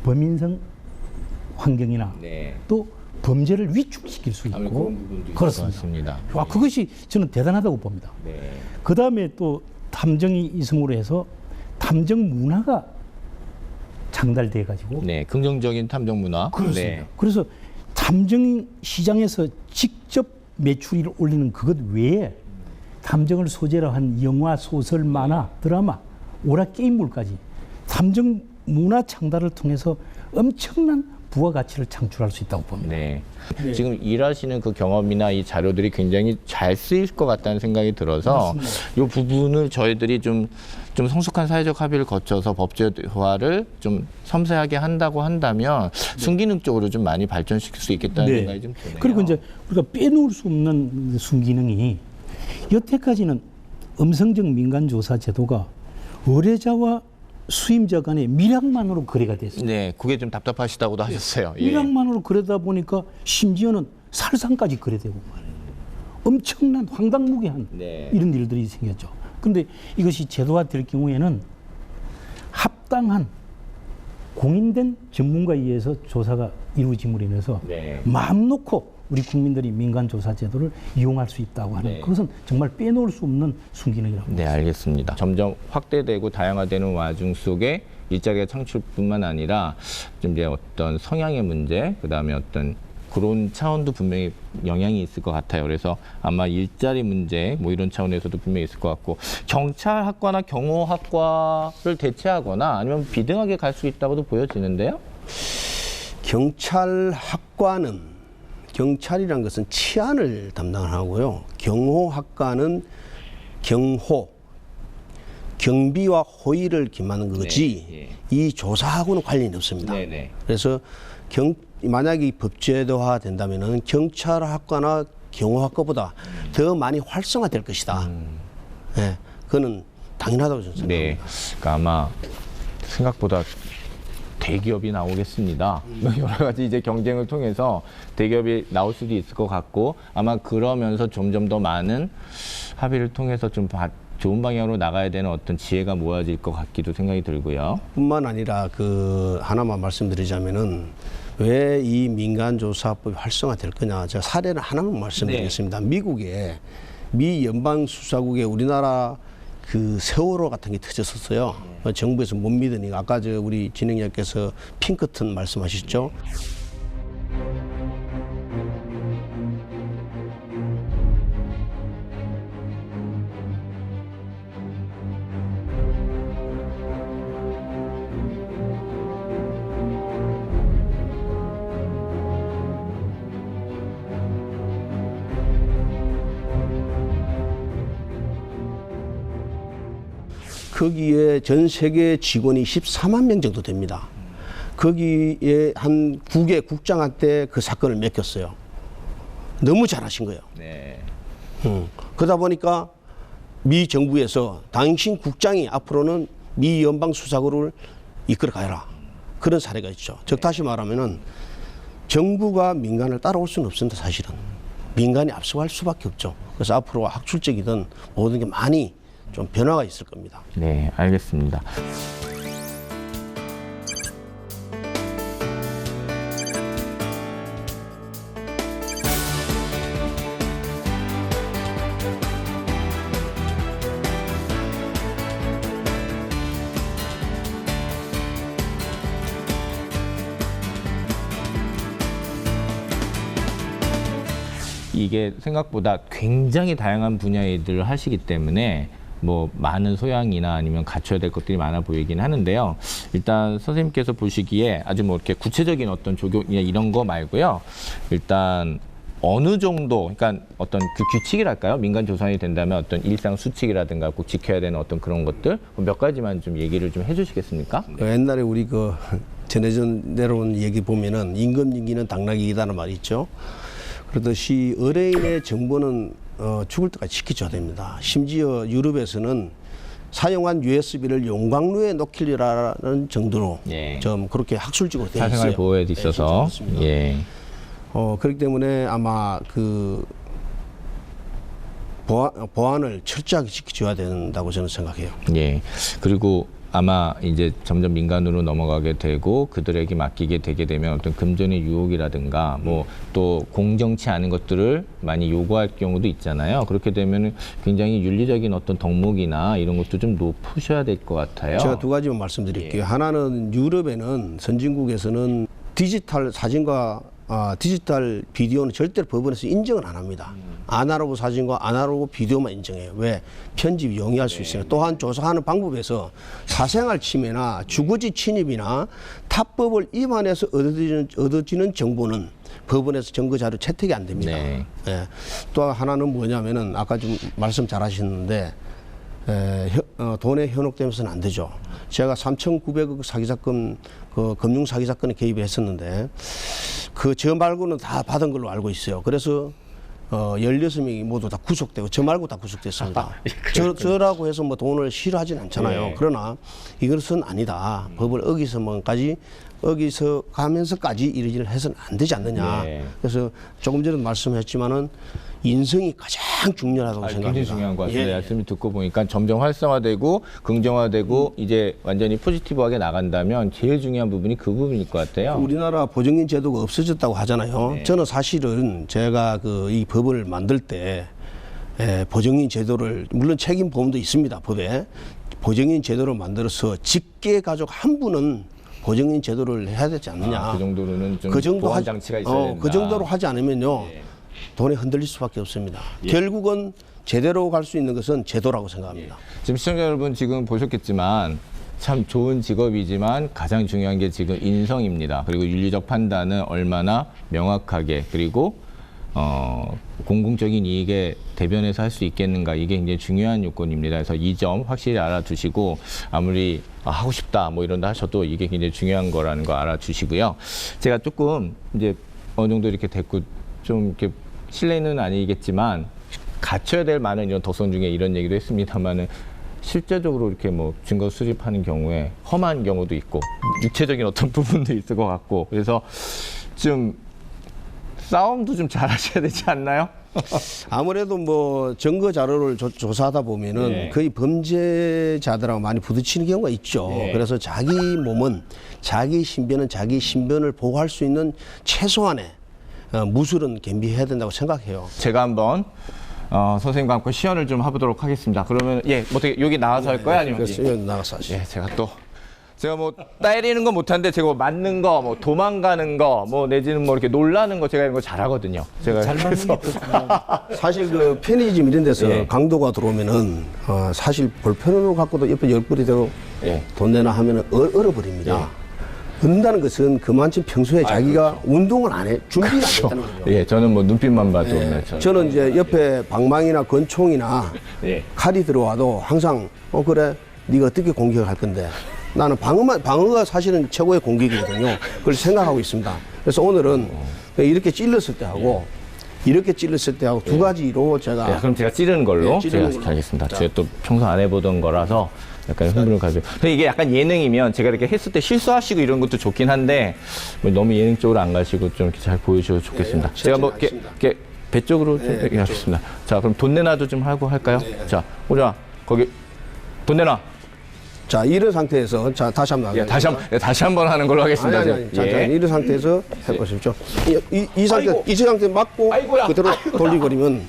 범인성 환경이나 또 범죄를 위축시킬 수 있고, 그렇습니다. 그것이 저는 대단하다고 봅니다. 그 다음에 또 탐정이 있음으로 해서 탐정 문화가 창달돼 가지고, 긍정적인 탐정 문화. 그렇습니다. 그래서 탐정 시장에서 직접 매출을 올리는 그것 외에 탐정을 소재로 한 영화, 소설, 만화, 드라마, 오락 게임물까지 탐정 문화 창달을 통해서 엄청난 부가가치를 창출할 수 있다고 봅니다. 지금 일하시는 그 경험이나 이 자료들이 굉장히 잘 쓰일 것 같다는 생각이 들어서 이 부분을 저희들이 좀 성숙한 사회적 합의를 거쳐서 법제화를 좀 섬세하게 한다고 한다면 순기능적으로 좀 많이 발전시킬 수 있겠다는 생각이 좀 드네요. 그리고 이제 우리가 빼놓을 수 없는 순기능이, 여태까지는 음성적 민간조사 제도가 의뢰자와 수임자 간의 밀약만으로 거래가 됐습니다. 그게 좀 답답하시다고도 하셨어요. 밀약만으로 거래다 보니까 심지어는 살상까지 거래되고 말이에요. 엄청난 황당무계한 이런 일들이 생겼죠. 그런데 이것이 제도화될 경우에는 합당한 공인된 전문가에 의해서 조사가 이루어짐으로 인해서 마음 놓고 우리 국민들이 민간조사 제도를 이용할 수 있다고 하는, 그것은 정말 빼놓을 수 없는 순기능이라고 봅니다. 알겠습니다. 점점 확대되고 다양화되는 와중 속에 일자리의 창출뿐만 아니라 좀 이제 어떤 성향의 문제, 그다음에 어떤 그런 차원도 분명히 영향이 있을 것 같아요. 그래서 아마 일자리 문제 뭐 이런 차원에서도 분명히 있을 것 같고 경찰학과나 경호학과를 대체하거나 아니면 비등하게 갈 수 있다고도 보여지는데요. 경찰학과는 경찰이란 것은 치안을 담당하고요. 경호학과는 경호, 경비와 호위를 기하는 거지 네, 이 조사하고는 관련이 없습니다. 네, 네. 그래서 만약에 법제도화 된다면은 경찰학과나 경호학과보다 더 많이 활성화될 것이다. 네, 그거는 당연하다고 저는 생각합니다. 네, 그러니까 아마 생각보다 대기업이 나오겠습니다. 여러 가지 이제 경쟁을 통해서 대기업이 나올 수도 있을 것 같고 아마 그러면서 점점 더 많은 합의를 통해서 좀 좋은 방향으로 나가야 되는 어떤 지혜가 모아질 것 같기도 생각이 들고요. 뿐만 아니라 그 하나만 말씀드리자면은 왜 이 민간조사법이 활성화될 거냐 제가 사례를 하나만 말씀드리겠습니다. 미국에 미 연방수사국에 우리나라 그 세월호 같은 게 터졌었어요. 정부에서 못 믿으니까 아까 우리 진행자께서 핑크턴 말씀하셨죠. 거기에 전 세계 직원이 14만 명 정도 됩니다. 거기에 한 국의 국장한테 그 사건을 맡겼어요. 너무 잘하신 거예요. 네. 그러다 보니까 미 정부에서 당신 국장이 앞으로는 미 연방수사국을 이끌어 가라. 그런 사례가 있죠. 즉 다시 말하면은 정부가 민간을 따라올 수는 없습니다. 사실은. 민간이 앞서갈 수밖에 없죠. 그래서 앞으로 학술적이든 모든 게 많이 좀 변화가 있을 겁니다. 네, 알겠습니다. 이게 생각보다 굉장히 다양한 분야의 일들을 하시기 때문에 뭐 많은 소양이나 아니면 갖춰야 될 것들이 많아 보이긴 하는데요. 일단 선생님께서 보시기에 아주 뭐 이렇게 구체적인 어떤 적용이나 이런 거 말고요. 일단 어느 정도, 그러니까 어떤 그 규칙이랄까요? 민간 조사관이 된다면 어떤 일상 수칙이라든가 꼭 지켜야 되는 어떤 그런 것들 몇 가지만 좀 얘기를 좀 해주시겠습니까? 옛날에 우리 그 전해전 내려온 얘기 보면은 임금님기는 당나귀이다는 말이 있죠. 그렇듯이 의뢰인의 정보는 죽을 때까지 지켜줘야 됩니다. 심지어 유럽에서는 사용한 USB를 용광로에 놓기라는 정도로 예. 좀 그렇게 학술적으로 되어 있어요. 사생활 보호에 있어서 네, 예. 그렇기 때문에 아마 그 보안을 철저하게 지켜줘야 된다고 저는 생각해요. 예. 그리고 아마 이제 점점 민간으로 넘어가게 되고 그들에게 맡기게 되게 되면 어떤 금전의 유혹이라든가 뭐 또 공정치 않은 것들을 많이 요구할 경우도 있잖아요. 그렇게 되면 굉장히 윤리적인 어떤 덕목이나 이런 것도 좀 높으셔야 될 것 같아요. 제가 두 가지만 말씀드릴게요. 하나는 유럽에는 선진국에서는 디지털 사진과 디지털 비디오는 절대로 법원에서 인정을 안 합니다. 아날로그 사진과 아날로그 비디오만 인정해요. 왜? 편집이 용이할 수 있어요. 또한 조사하는 방법에서 사생활 침해나 주거지 침입이나 타법을 위반해서 얻어지는 정보는 법원에서 증거 자료 채택이 안 됩니다. 네. 예. 또 하나는 뭐냐면은 아까 좀 말씀 잘 하셨는데 돈에 현혹되면서는 안 되죠. 제가 3,900억 사기 사건, 그 금융 사기 사건에 개입했었는데 저 말고는 다 받은 걸로 알고 있어요. 그래서 16명이 모두 다 구속되고 저 말고 다 구속됐습니다. 저라고 해서 뭐 돈을 싫어하진 않잖아요. 네. 그러나 이것은 아니다. 법을 어기서 가면서까지 이러지를 해서는 안 되지 않느냐. 네. 그래서 조금 전에도 말씀했지만은 인성이 가장 중요하다고 생각합니다. 굉장히 중요한 것 같습니다. 예. 말씀을 듣고 보니까 점점 활성화되고 긍정화되고 이제 완전히 포지티브하게 나간다면 제일 중요한 부분이 그 부분일 것 같아요. 우리나라 보증인 제도가 없어졌다고 하잖아요. 네. 저는 사실은 제가 이 법을 만들 때 보증인 제도를 물론 책임 보험도 있습니다. 법에 보증인 제도를 만들어서 직계 가족 한 분은 보정인 제도를 해야 되지 않느냐. 그 정도로는 좀 그 정도 보안 하지- 장치가 있어야 된다. 그 정도로 하지 않으면요. 예. 돈이 흔들릴 수밖에 없습니다. 결국은 제대로 갈 수 있는 것은 제도라고 생각합니다. 지금 시청자 여러분 지금 보셨겠지만 참 좋은 직업이지만 가장 중요한 게 지금 인성입니다. 그리고 윤리적 판단은 얼마나 명확하게 그리고 공공적인 이익에 대변해서 할 수 있겠는가, 이게 굉장히 중요한 요건입니다. 그래서 이 점 확실히 알아두시고 아무리 하고 싶다 뭐 이런다 하셔도 이게 굉장히 중요한 거라는 거 알아주시고요. 제가 조금 이제 어느 정도 이렇게 됐고 좀 이렇게 실례는 아니겠지만 갖춰야 될 많은 이런 덕성 중에 이런 얘기도 했습니다만은 실제적으로 이렇게 뭐 증거 수집하는 경우에 험한 경우도 있고 육체적인 어떤 부분도 있을 것 같고, 그래서 좀 싸움도 좀 잘하셔야 되지 않나요? 아무래도 뭐 증거 자료를 조사하다 보면은 네. 거의 범죄자들하고 많이 부딪히는 경우가 있죠. 네. 그래서 자기 몸은 자기 신변은 자기 신변을 보호할 수 있는 최소한의 무술은 겸비해야 된다고 생각해요. 제가 한번 선생님과 함께 시연을 좀 해보도록 하겠습니다. 그러면 어떻게 여기 나와서 할 거야 아니면 그래서 여기 나가서 하시죠. 제가 뭐 때리는 건 못하는데 제가 뭐 맞는 거, 뭐 도망가는 거, 뭐 내지는 뭐 이렇게 놀라는 거 제가 이런 거 잘하거든요. 제가 잘 맞는 게 사실 그 편의점 이런 데서 예. 강도가 들어오면은 사실 볼펜으로 갖고도 옆에 열불이 되고 예. 돈 내나 하면은 얼어버립니다. 은다는 것은 그만큼 평소에 자기가 운동을 안 해, 준비를 안 했다는 거죠. 예, 저는 뭐 눈빛만 봐도 저는 이제 옆에 방망이나 권총이나 예. 칼이 들어와도 항상 그래 네가 어떻게 공격을 할 건데 나는 방어가 사실은 최고의 공격이거든요. 그걸 생각하고 있습니다. 그래서 오늘은 이렇게 찔렀을 때 하고 이렇게 찔렀을 때 하고 두 가지로 제가 예, 그럼 제가 찌르는 걸로 네, 찌르는 제가 걸로. 하겠습니다. 자. 제가 또 평소 안 해보던 거라서 약간 흥분을 가지고. 근데 이게 약간 예능이면 제가 이렇게 했을 때 실수하시고 이런 것도 좋긴 한데 뭐 너무 예능 쪽으로 안 가시고 좀 이렇게 잘 보여주셔도 좋겠습니다. 네, 제가 뭐 이렇게, 알겠습니다. 이렇게 배 쪽으로 좀 네, 이렇게 하겠습니다. 자, 그럼 돈 내놔도 좀 하고 할까요? 자, 오자 거기 돈 내놔. 자 이런 상태에서 자 다시 한번 예, 다시 한번 하는 걸로 하겠습니다. 아니, 제가. 자, 이런 상태에서 해보십시오. 이 상태 맞고 아이고야. 그대로 돌리버리면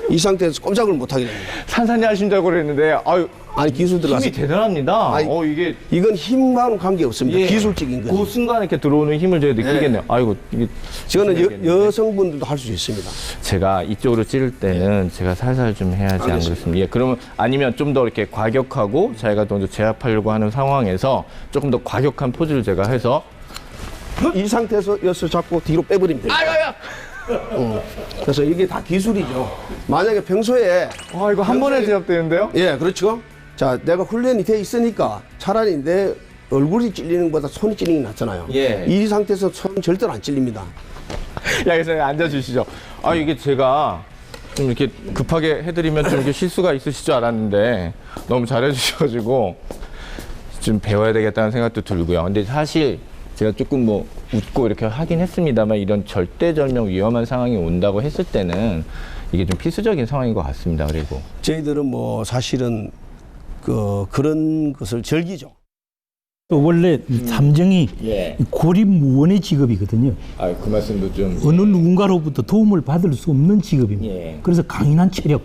이 상태에서 꼼짝을 못하게 됩니다. 산산이 하신다고 그랬는데 아유 아니 기술 들어가서 힘이 대단합니다. 아니, 이게 이건 힘과는 관계 없습니다. 예. 기술적인 그 거죠. 순간 이렇게 들어오는 힘을 제가 느끼겠네요. 아이고 이게 저는 여성분들도 할 수 있습니다. 제가 이쪽으로 찌를 때는 제가 살살 좀 해야지 안 그렇습니다. 예, 그러면 아니면 좀 더 이렇게 과격하고 자기가 더 제압하려고 하는 상황에서 조금 더 과격한 포즈를 제가 해서 이 상태에서 엿을 잡고 뒤로 빼버리면 됩니다. 그래서 이게 다 기술이죠. 만약에 평소에 이거 한 번에 제압되는데요? 예, 그렇죠. 자, 내가 훈련이 돼 있으니까 차라리 내 얼굴이 찔리는 것보다 손이 찔리는 게 낫잖아요. 예. 이 상태에서 손 절대로 안 찔립니다. 야, 그래서 앉아주시죠. 이게 제가 좀 이렇게 급하게 해드리면 좀 이렇게 실수가 있으실 줄 알았는데 너무 잘해주셔가지고 좀 배워야 되겠다는 생각도 들고요. 근데 사실 제가 조금 뭐 웃고 이렇게 하긴 했습니다만 이런 절대절명 위험한 상황이 온다고 했을 때는 이게 좀 필수적인 상황인 것 같습니다. 그리고 저희들은 뭐 사실은 그런 것을 즐기죠. 또 원래 삼정이 예. 고립무원의 직업이거든요. 그 말씀도 좀 어느 누군가로부터 도움을 받을 수 없는 직업입니다. 예. 그래서 강인한 체력,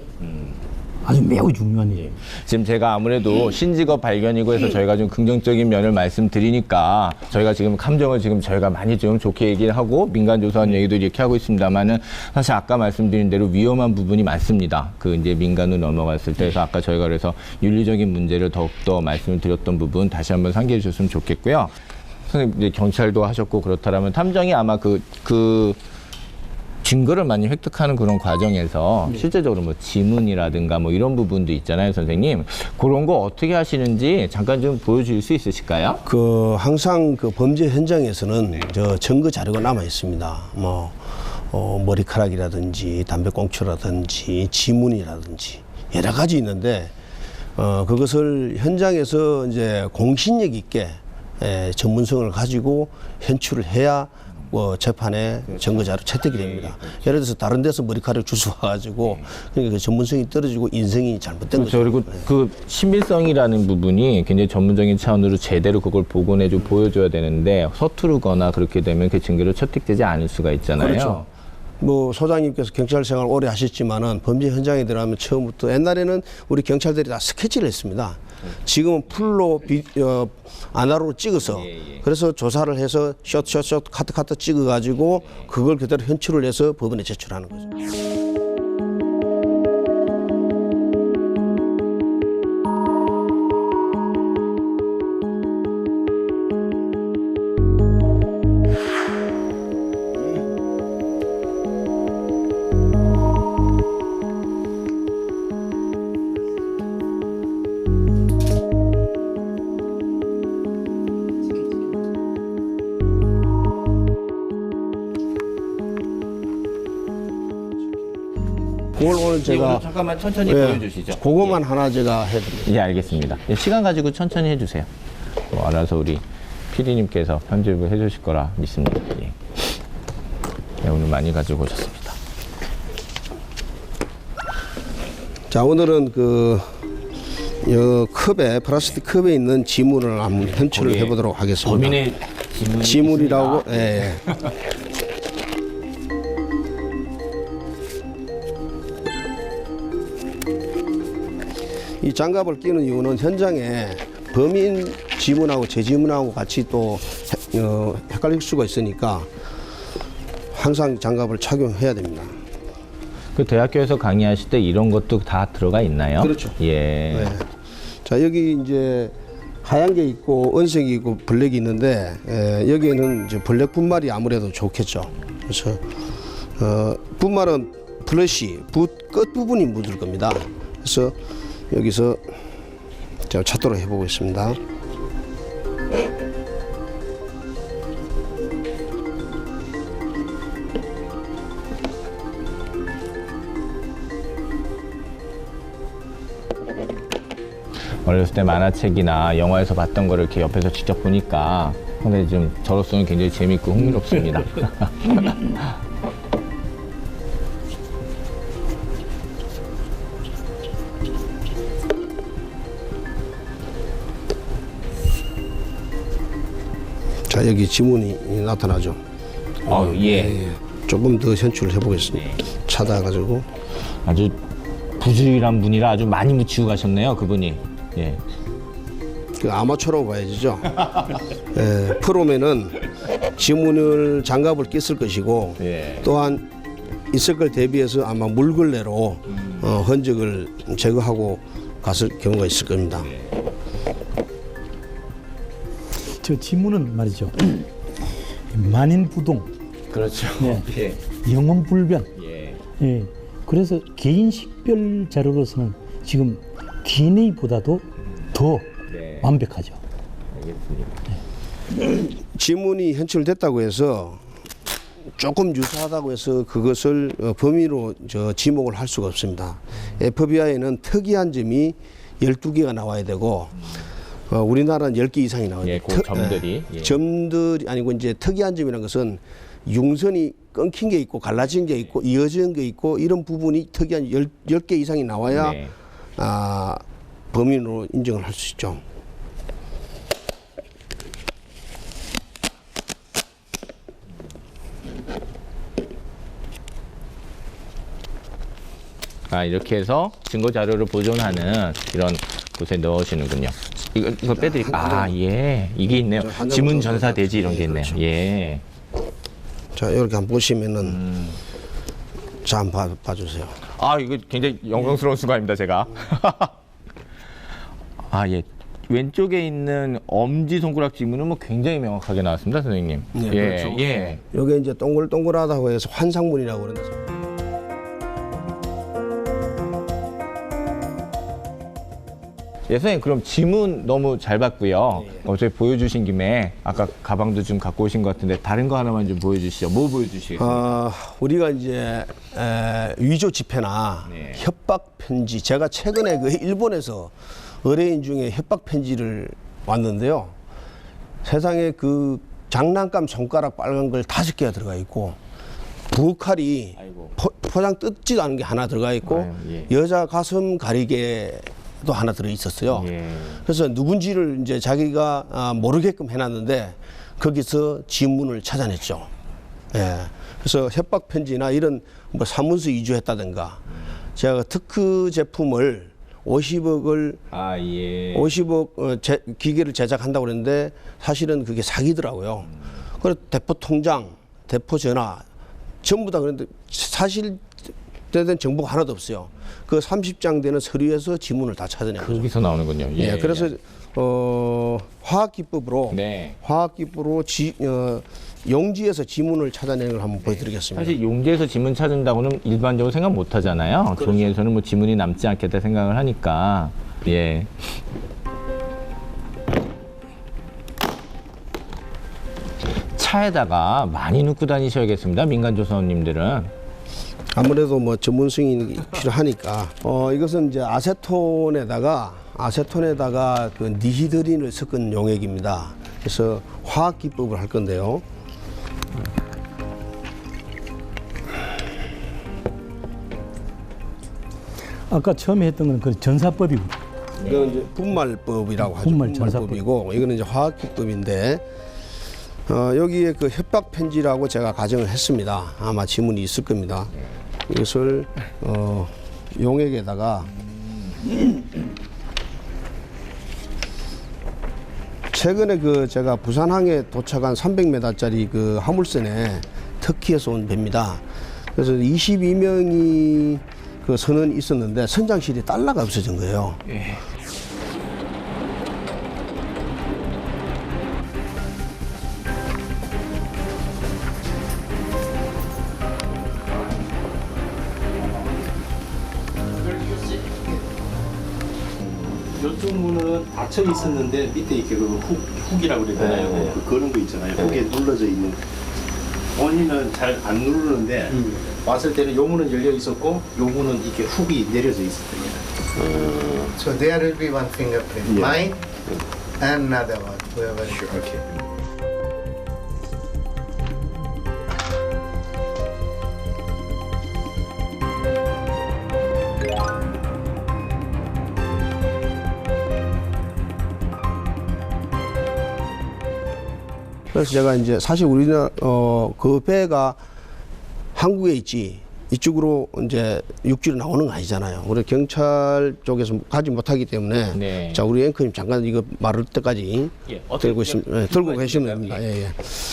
아주 매우 중요한 일. 지금 제가 아무래도 신직업 발견이고 해서 저희가 좀 긍정적인 면을 말씀드리니까 저희가 지금 감정을 지금 저희가 많이 좀 좋게 얘기를 하고 민간 조사원 얘기도 이렇게 하고 있습니다만은 사실 아까 말씀드린 대로 위험한 부분이 많습니다. 그 이제 민간으로 넘어갔을 때. 그래서 아까 저희가 그래서 윤리적인 문제를 더욱더 말씀을 드렸던 부분 다시 한번 상기해 주셨으면 좋겠고요. 선생님 이제 경찰도 하셨고 그렇다면 탐정이 아마 그 증거를 많이 획득하는 그런 과정에서 실제적으로 뭐 지문이라든가 뭐 이런 부분도 있잖아요, 선생님. 그런 거 어떻게 하시는지 잠깐 좀 보여줄 수 있으실까요? 항상 그 범죄 현장에서는 저 증거 자료가 남아 있습니다. 머리카락이라든지 담배꽁초라든지 지문이라든지 여러 가지 있는데 그것을 현장에서 이제 공신력 있게 전문성을 가지고 현출을 해야 재판에 증거자료 채택이 됩니다. 예를 들어서 다른 데서 머리카락 주워와가지고 그러니까 그 전문성이 떨어지고 인성이 잘못된 거죠. 그리고 그 신빙성이라는 부분이 굉장히 전문적인 차원으로 제대로 그걸 복원해주고 보여줘야 되는데 서투르거나 그렇게 되면 그 증거로 채택되지 않을 수가 있잖아요. 그렇죠. 뭐 소장님께서 경찰 생활 오래 하셨지만은 범죄 현장에 들어가면 처음부터 옛날에는 우리 경찰들이 다 스케치를 했습니다. 지금은 풀로 아날로그로 찍어서 그래서 조사를 해서 숏 카트 찍어가지고 그걸 그대로 현출을 해서 법원에 제출하는 거죠. 그걸 오늘 제가 잠깐만 천천히 예, 보여주시죠. 그것만 하나 제가 해드립니다. 예, 알겠습니다. 예, 시간 가지고 천천히 해주세요. 알아서 우리 PD님께서 편집을 해주실 거라 믿습니다. 예. 네, 오늘 많이 가지고 오셨습니다. 자, 오늘은 컵에 플라스틱 컵에 있는 지문을 한번 현출을 거기에 해보도록 하겠습니다. 범인의 지문이 지문이라고 있습니다. 예. 이 장갑을 끼는 이유는 현장에 범인 지문하고 제 지문하고 같이 또 헷갈릴 수가 있으니까 항상 장갑을 착용해야 됩니다. 그 대학교에서 강의하실 때 이런 것도 다 들어가 있나요? 그렇죠. 예. 네. 자, 여기 이제 하얀 게 있고 은색이 있고 블랙이 있는데 여기에는 이제 블랙 분말이 아무래도 좋겠죠. 그래서 분말은 브러쉬 끝 부분이 묻을 겁니다. 그래서 여기서 제가 찾도록 해보겠습니다. 어렸을 때 만화책이나 영화에서 봤던 거를 이렇게 옆에서 직접 보니까 상당히 좀 저로서는 굉장히 재밌고 흥미롭습니다. 자, 여기 지문이 나타나죠. 예. 조금 더 현출을 해보겠습니다. 찾아가지고 아주 부지런한 분이라 아주 많이 묻히고 가셨네요, 그분이. 예. 그 아마추어라고 봐야죠. 프로면은 지문을 장갑을 꼈을 것이고 예. 또한 있을 걸 대비해서 아마 물걸레로 흔적을 제거하고 갔을 경우가 있을 겁니다. 저 지문은 말이죠. 만인부동, 그렇죠. 네. 예. 영혼불변. 예. 예. 그래서 개인 식별 자료로서는 지금 DNA보다도 더 네. 완벽하죠. 알겠습니다. 지문이 현출됐다고 해서 조금 유사하다고 해서 그것을 범인으로 지목을 할 수가 없습니다. FBI는 특이한 점이 12개가 나와야 되고 우리나라는 10개 이상이 나와요. 예, 그 점들이. 예. 점들이 아니고 이제 특이한 점이라는 것은 융선이 끊긴 게 있고 갈라진 게 있고 이어진 게 있고 이런 부분이 특이한 10개 이상이 나와야 네. 범인으로 인정을 할 수 있죠. 이렇게 해서 증거 자료를 보존하는 이런 곳에 넣으시는군요. 이거 빼드릴까? 예. 이게 있네요. 지문 전사 대지 이런 게 있네요. 예. 자, 이렇게 한번 보시면은 자, 한번 봐주세요. 이거 굉장히 영광스러운 순간입니다, 제가. 예. 왼쪽에 있는 엄지손가락 지문은 뭐 굉장히 명확하게 나왔습니다, 선생님. 네, 예. 그렇죠. 예. 이게 이제 동글동글하다고 해서 환상문이라고 그러는데. 예, 선생님, 그럼 지문 너무 잘 봤고요. 어차피 보여주신 김에 아까 가방도 좀 갖고 오신 것 같은데 다른 거 하나만 좀 보여주시죠. 뭐 보여주시겠어요? 우리가 이제 위조 지폐나 네. 협박 편지, 제가 최근에 그 일본에서 의뢰인 중에 협박 편지를 왔는데요. 세상에 그 장난감 손가락 빨간 걸 5개가 들어가 있고 부엌칼이 아이고. 포장 뜯지도 않은 게 하나 들어가 있고 예. 여자 가슴 가리개도 하나 들어 있었어요. 예. 그래서 누군지를 이제 자기가 모르게끔 해놨는데 거기서 지문을 찾아냈죠. 예. 그래서 협박 편지나 이런 뭐 사문서 위조했다든가 제가 특허 제품을 50억을 아, 예. 50억 기계를 제작한다고 그랬는데 사실은 그게 사기더라고요. 그래서 대포 통장, 대포 전화 전부 다 그런데 사실된 정보가 하나도 없어요. 그 30장 되는 서류에서 지문을 다 찾아내는 거죠. 거기서 나오는군요. 예. 예, 그래서 화학기법으로 네. 화학기법으로 용지에서 지문을 찾아내는 걸 한번 보여드리겠습니다. 사실 용지에서 지문 찾은다고는 일반적으로 생각 못 하잖아요. 종이에서는 뭐 지문이 남지 않겠다 생각을 하니까. 예. 차에다가 많이 넣고 다니셔야겠습니다. 민간 조사원님들은. 아무래도 뭐 전문 승인이 필요하니까 이것은 이제 아세톤에다가 그 니히드린을 섞은 용액입니다. 그래서 화학 기법을 할 건데요. 아까 처음에 했던 건 그 전사법이고 이거는 이제 분말법이라고 하죠. 분말 분말법이고 이거는 이제 화학 기법인데 여기에 그 협박 편지라고 제가 가정을 했습니다. 아마 지문이 있을 겁니다. 이것을 용액에다가 최근에 그 제가 부산항에 도착한 300m짜리 그 화물선에 터키에서 온 배입니다. 그래서 22명이 그 선원이 있었는데 선장실에 달러가 없어진 거예요. 이쪽 문은 닫혀 있었는데 밑에 이렇게 그 훅이라고 그러잖아요. 그런 거 있잖아요. 훅에 눌러져 있는. 원인은 잘 안 누르는데 왔을 때는 요 문은 열려 있었고 요 문은 이렇게 훅이 내려져 있었습니다. So there will be one fingerprint, mine and another one, whoever. Okay. 그래서 제가 이제 사실 우리나라 그 배가 한국에 있지 이쪽으로 이제 육지로 나오는 거 아니잖아요. 우리 경찰 쪽에서 가지 못하기 때문에 네. 자 우리 앵커님 잠깐 이거 말할 때까지 예, 들고 있습니다. 들고 계시면 됩니다. 예, 예.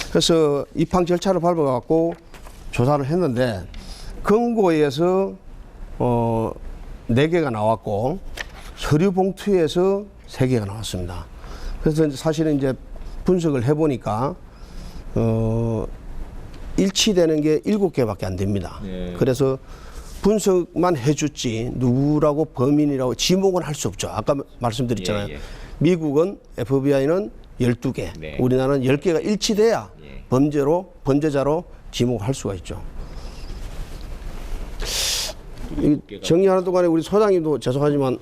그래서 입항 절차를 밟아갖고 조사를 했는데 금고에서 4개가 나왔고 서류 봉투에서 3개가 나왔습니다. 그래서 이제 사실은 이제 분석을 해보니까 일치되는 게 7개밖에 안 됩니다. 네. 그래서 분석만 해줬지 누구라고 범인이라고 지목은 할 수 없죠. 아까 말씀드렸잖아요. 예, 예. 미국은 FBI는 12개, 네. 우리나라는 10개가 일치돼야 예. 범죄자로 지목할 수가 있죠. 이 정리하는 동안에 우리 소장님도 죄송하지만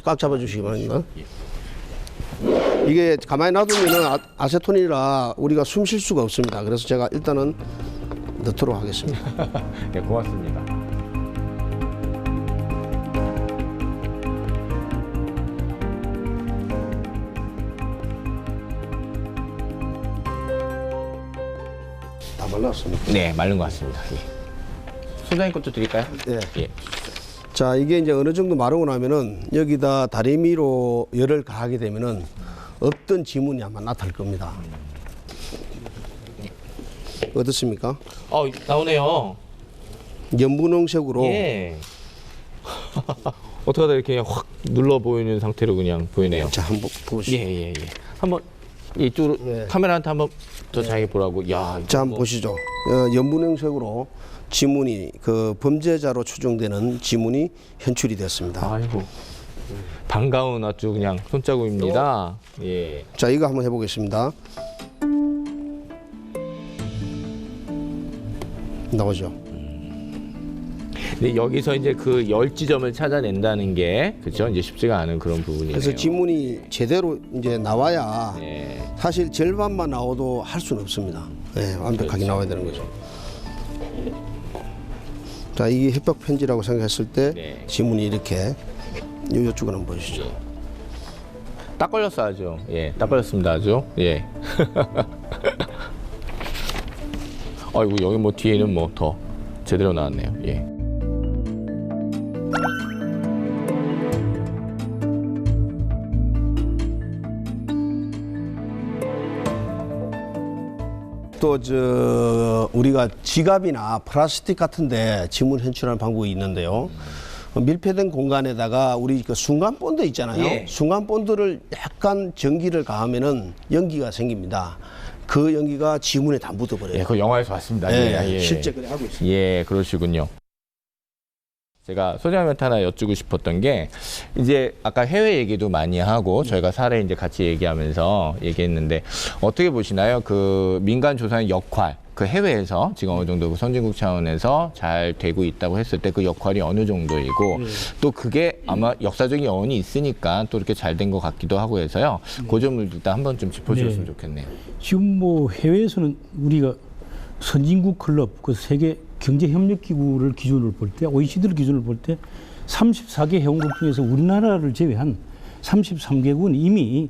꽉 잡아주시기 바랍니다. 이게 가만히 놔두면 아세톤이라 우리가 숨 쉴 수가 없습니다. 그래서 제가 일단은 넣도록 하겠습니다. 네, 고맙습니다. 다 말랐습니다. 네, 마른 것 같습니다. 예. 소장님 것도 드릴까요? 네. 예. 자, 이게 이제 어느 정도 마르고 나면은 여기다 다리미로 열을 가하게 되면은 없던 지문이 아마 나타날 겁니다. 어떻습니까? 나오네요. 연분홍색으로 예. 어떡하다 이렇게 그냥 확 눌러 보이는 상태로 그냥 보이네요. 자, 한번 보시죠. 예. 한번 이쪽으로 네. 카메라한테 한번 더 자기 보라고. 야, 이거 자, 한번 뭐- 보시죠. 연분홍색으로 지문이 그 범죄자로 추정되는 지문이 현출이 됐습니다. 아이고. 반가운 아주 그냥 손자국입니다. 예. 자, 이거 한번 해보겠습니다. 나오죠. 근데 여기서 이제 그 열지점을 찾아낸다는 게 그렇죠. 이제 쉽지가 않은 그런 부분이네요. 그래서 지문이 제대로 이제 나와야 예. 사실 절반만 나와도 할 수는 없습니다. 네, 완벽하게 그렇죠. 나와야 되는 거죠. 자, 이게 협박 편지라고 생각했을 때 네. 지문이 이렇게 요쪽을 한번 보시죠. 딱 걸렸어 아주. 예, 딱 걸렸습니다 아주. 예. 아이고 여기 뭐 뒤에는 뭐 더 제대로 나왔네요. 예. 또 저 우리가 지갑이나 플라스틱 같은데 지문 현출하는 방법이 있는데요. 밀폐된 공간에다가 우리 그 순간 본드 있잖아요. 예. 순간 본드를 약간 전기를 가하면은 연기가 생깁니다. 그 연기가 지문에 다 묻어버려요. 예, 그 영화에서 봤습니다. 예, 실제 그래 하고 있어요. 예, 그러시군요. 제가 소장님한테 하나 여쭈고 싶었던 게 이제 아까 해외 얘기도 많이 하고 저희가 사례 이제 같이 얘기하면서 얘기했는데 어떻게 보시나요? 그 민간 조사의 역할, 그 해외에서 지금 어느 정도 그 선진국 차원에서 잘 되고 있다고 했을 때 그 역할이 어느 정도이고 또 그게 아마 역사적인 여운이 있으니까 또 이렇게 잘 된 것 같기도 하고 해서요. 그 점을 일단 한번 좀 짚어주셨으면 좋겠네요. 지금 뭐 해외에서는 우리가 선진국 클럽, 그 세계 경제협력기구를 기준으로 볼 때, OECD를 기준으로 볼 때 34개 회원국 중에서 우리나라를 제외한 33개국은 이미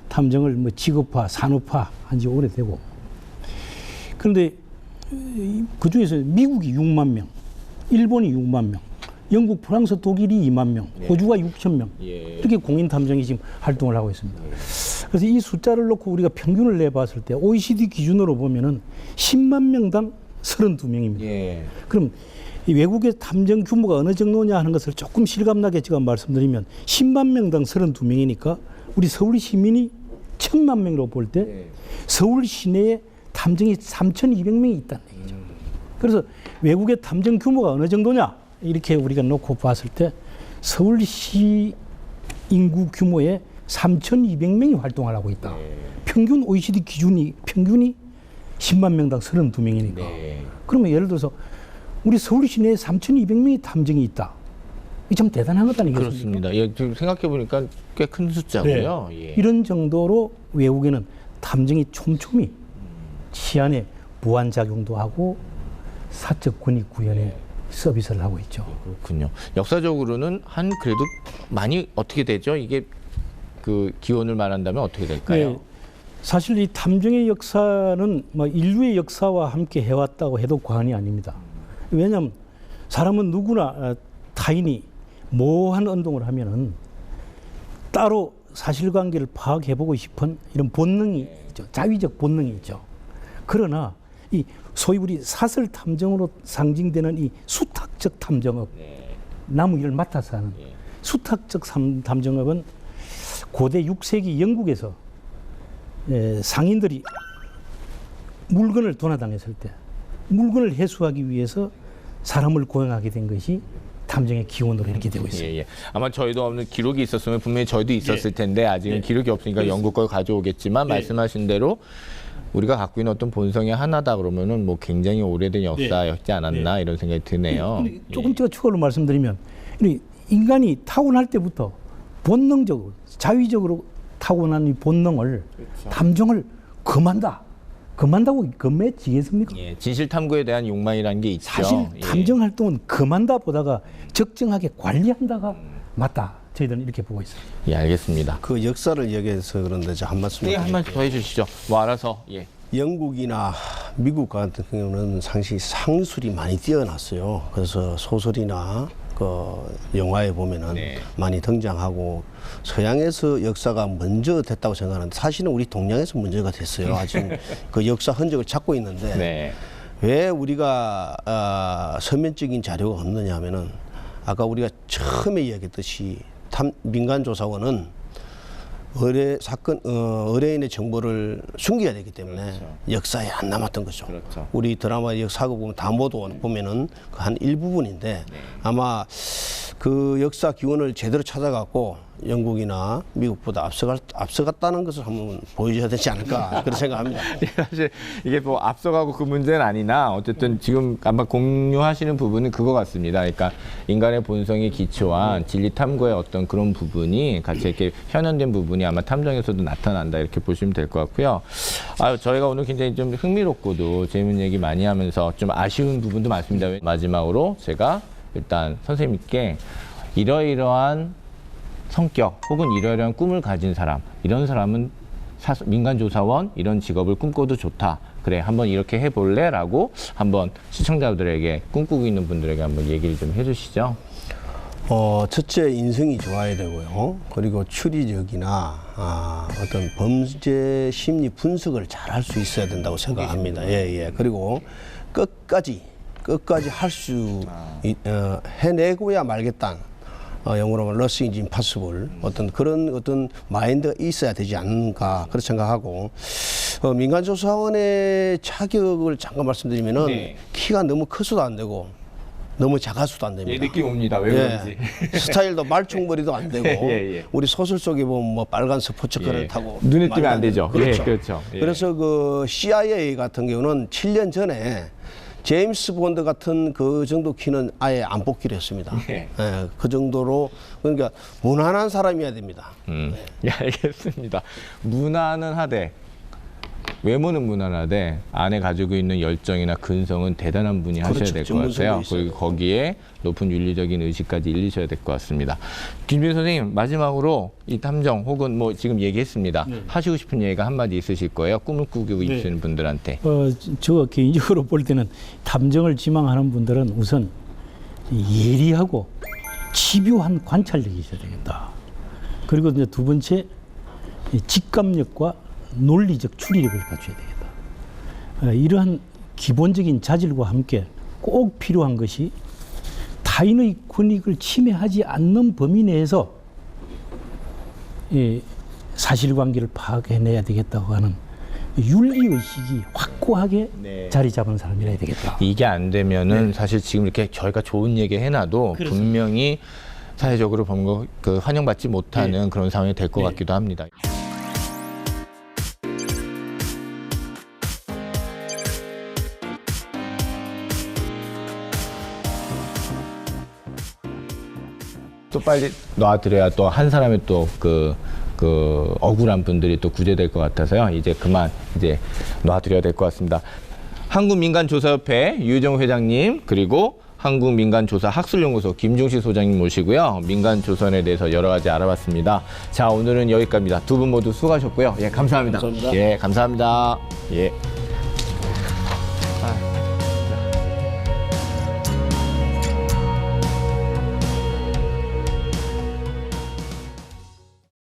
탐정을 뭐 직업화, 산업화한 지 오래되고, 그런데 그 중에서 미국이 6만 명, 일본이 6만 명, 영국, 프랑스, 독일이 2만 명, 호주가 6천 명, 이렇게 공인 탐정이 지금 활동을 하고 있습니다. 그래서 이 숫자를 놓고 우리가 평균을 내봤을 때 OECD 기준으로 보면은 10만 명당 32명입니다. 예. 그럼 이 외국의 탐정 규모가 어느 정도냐 하는 것을 조금 실감나게 제가 말씀드리면 10만 명당 32명이니까 우리 서울 시민이 1,000만 명으로 볼 때 서울 시내에 탐정이 3,200명이 있다는 얘기죠. 그래서 외국의 탐정 규모가 어느 정도냐 이렇게 우리가 놓고 봤을 때 서울시 인구 규모의 3,200명이 활동을 하고 있다. 평균 OECD 평균이 10만 명당 32명이니까. 그러면 예를 들어서 우리 서울 시내에 3,200명의 탐정이 있다. 이게 참 대단한 것 아니겠습니까? 그렇습니다. 예, 지금 생각해 보니까 꽤 큰 숫자고요. 예. 이런 정도로 외국에는 탐정이 촘촘히 치안에 무한작용도 하고 사적 권익 구현에 서비스를 하고 있죠. 그렇군요. 역사적으로는 한 그래도 많이 어떻게 되죠? 이게 그 기원을 말한다면 어떻게 될까요? 네, 사실 이 탐정의 역사는 뭐 인류의 역사와 함께 해왔다고 해도 과언이 아닙니다. 왜냐하면 사람은 누구나 타인이 모호한 언동을 하면은 따로 사실관계를 파악해보고 싶은 이런 본능이 있죠. 자위적 본능이 있죠. 그러나 이 소위 우리 사설 탐정으로 상징되는 이 수탁적 탐정업, 나무 일을 맡아서 하는 수탁적 탐정업은 고대 6세기 영국에서 상인들이 물건을 도난당했을 때 물건을 회수하기 위해서 사람을 고용하게 된 것이 탐정의 기원으로 이렇게 되고 있습니다. 예, 예. 아마 저희도 없는 기록이 있었으면 분명히 저희도 있었을 텐데 아직은 기록이 없으니까 영국 걸 가져오겠지만 말씀하신 대로 우리가 갖고 있는 어떤 본성의 하나다 그러면은 뭐 굉장히 오래된 역사였지 않았나 이런 생각이 드네요. 조금 제가 추가로 말씀드리면 인간이 타고날 때부터 본능적으로 자위적으로 타고난 이 본능을 탐정을 금한다고 금해지겠습니까? 예, 진실 탐구에 대한 욕망이라는 게 있죠. 사실 탐정 활동은 금한다 보다가 적정하게 관리한다가 맞다. 저희들은 이렇게 보고 있습니다. 예, 알겠습니다. 그 역사를 얘기해서 그런데 저 한 말씀. 네, 한 말씀 더 해주시죠. 뭐 알아서. 예. 영국이나 미국 같은 경우는 상시 상술이 많이 뛰어났어요. 그래서 소설이나 그 영화에 보면은 많이 등장하고 서양에서 역사가 먼저 됐다고 생각하는데 사실은 우리 동양에서 먼저가 됐어요. 아직 그 역사 흔적을 찾고 있는데 왜 우리가 서면적인 자료가 없느냐 하면은 아까 우리가 처음에 이야기했듯이 민간조사원은 의뢰인의 정보를 숨겨야 되기 때문에 역사에 안 남았던 거죠. 우리 드라마 역사고 보면 다 모두 보면은 그 한 일부분인데 아마 그 역사 기원을 제대로 찾아갖고 영국이나 미국보다 앞서갔다는 것을 한번 보여줘야 되지 않을까 그런 생각합니다. 사실 이게 뭐 앞서가고 그 문제는 아니나 어쨌든 지금 아마 공유하시는 부분은 그거 같습니다. 그러니까 인간의 본성에 기초한 진리 탐구의 어떤 그런 부분이 같이 이렇게 현현된 부분이 아마 탐정에서도 나타난다 이렇게 보시면 될 것 같고요. 저희가 오늘 굉장히 좀 흥미롭고도 재밌는 얘기 많이 하면서 좀 아쉬운 부분도 많습니다. 마지막으로 제가 일단 선생님께 이러이러한 성격 혹은 이러이러한 꿈을 가진 사람, 이런 사람은 민간조사원 이런 직업을 꿈꿔도 좋다. 그래 한번 이렇게 해볼래라고 한번 시청자들에게 꿈꾸고 있는 분들에게 한번 얘기를 좀 해주시죠. 첫째 인성이 좋아야 되고요. 그리고 추리력이나 어떤 범죄 심리 분석을 잘 할 수 있어야 된다고 생각합니다. 예. 그리고 끝까지 할 수 해내고야 말겠다. 영어로 말하면 러싱 인 파서블 어떤 마인드가 있어야 되지 않는가 그렇게 생각하고 민간조사원의 자격을 잠깐 말씀드리면은 네. 키가 너무 커서도 안 되고 너무 작아서도 안 됩니다. 느낌 옵니다. 왜 그런지. 스타일도 말총머리도 안 되고 예. 우리 소설 속에 보면 뭐 빨간 스포츠카를 타고 눈에 띄면 안 되죠. 그렇죠. 그렇죠. 예. 그래서 그 CIA 같은 경우는 7년 전에 제임스 본드 같은 그 정도 키는 아예 안 뽑기로 했습니다. 예. 그 정도로 그러니까 무난한 사람이어야 됩니다. 예, 알겠습니다. 무난은 하되 외모는 무난하되 안에 가지고 있는 열정이나 근성은 대단한 분이 하셔야 그렇죠. 될 것 같아요. 전문성도 있어야 그리고 거기에 높은 윤리적인 의식까지 일리셔야 될 것 같습니다. 김준 선생님 마지막으로 이 탐정 혹은 뭐 지금 얘기했습니다. 하시고 싶은 얘기가 한마디 있으실 거예요. 꿈을 꾸고 있는 분들한테. 저 개인적으로 볼 때는 탐정을 지망하는 분들은 우선 예리하고 집요한 관찰력이 있어야 되겠다. 그리고 이제 두 번째 직감력과 논리적 추리력을 갖춰야 되겠다. 이러한 기본적인 자질과 함께 꼭 필요한 것이 타인의 권익을 침해하지 않는 범위 내에서 사실관계를 파악해내야 되겠다고 하는 윤리의식이 확고하게 자리 잡은 사람이라 해야 되겠다. 이게 안 되면은 사실 지금 이렇게 저희가 좋은 얘기 해놔도 분명히 사회적으로 환영받지 못하는 그런 상황이 될 것 같기도 합니다. 또 빨리 놔드려야 또 한 사람의 또 그 억울한 분들이 또 구제될 것 같아서요. 이제 그만 놔드려야 될 것 같습니다. 한국민간조사협회 유정 회장님 그리고 한국민간조사학술연구소 김중식 소장님 모시고요. 민간조사원에 대해서 여러 가지 알아봤습니다. 자, 오늘은 여기까지입니다. 두 분 모두 수고하셨고요. 예, 감사합니다. 감사합니다. 예, 감사합니다. 예.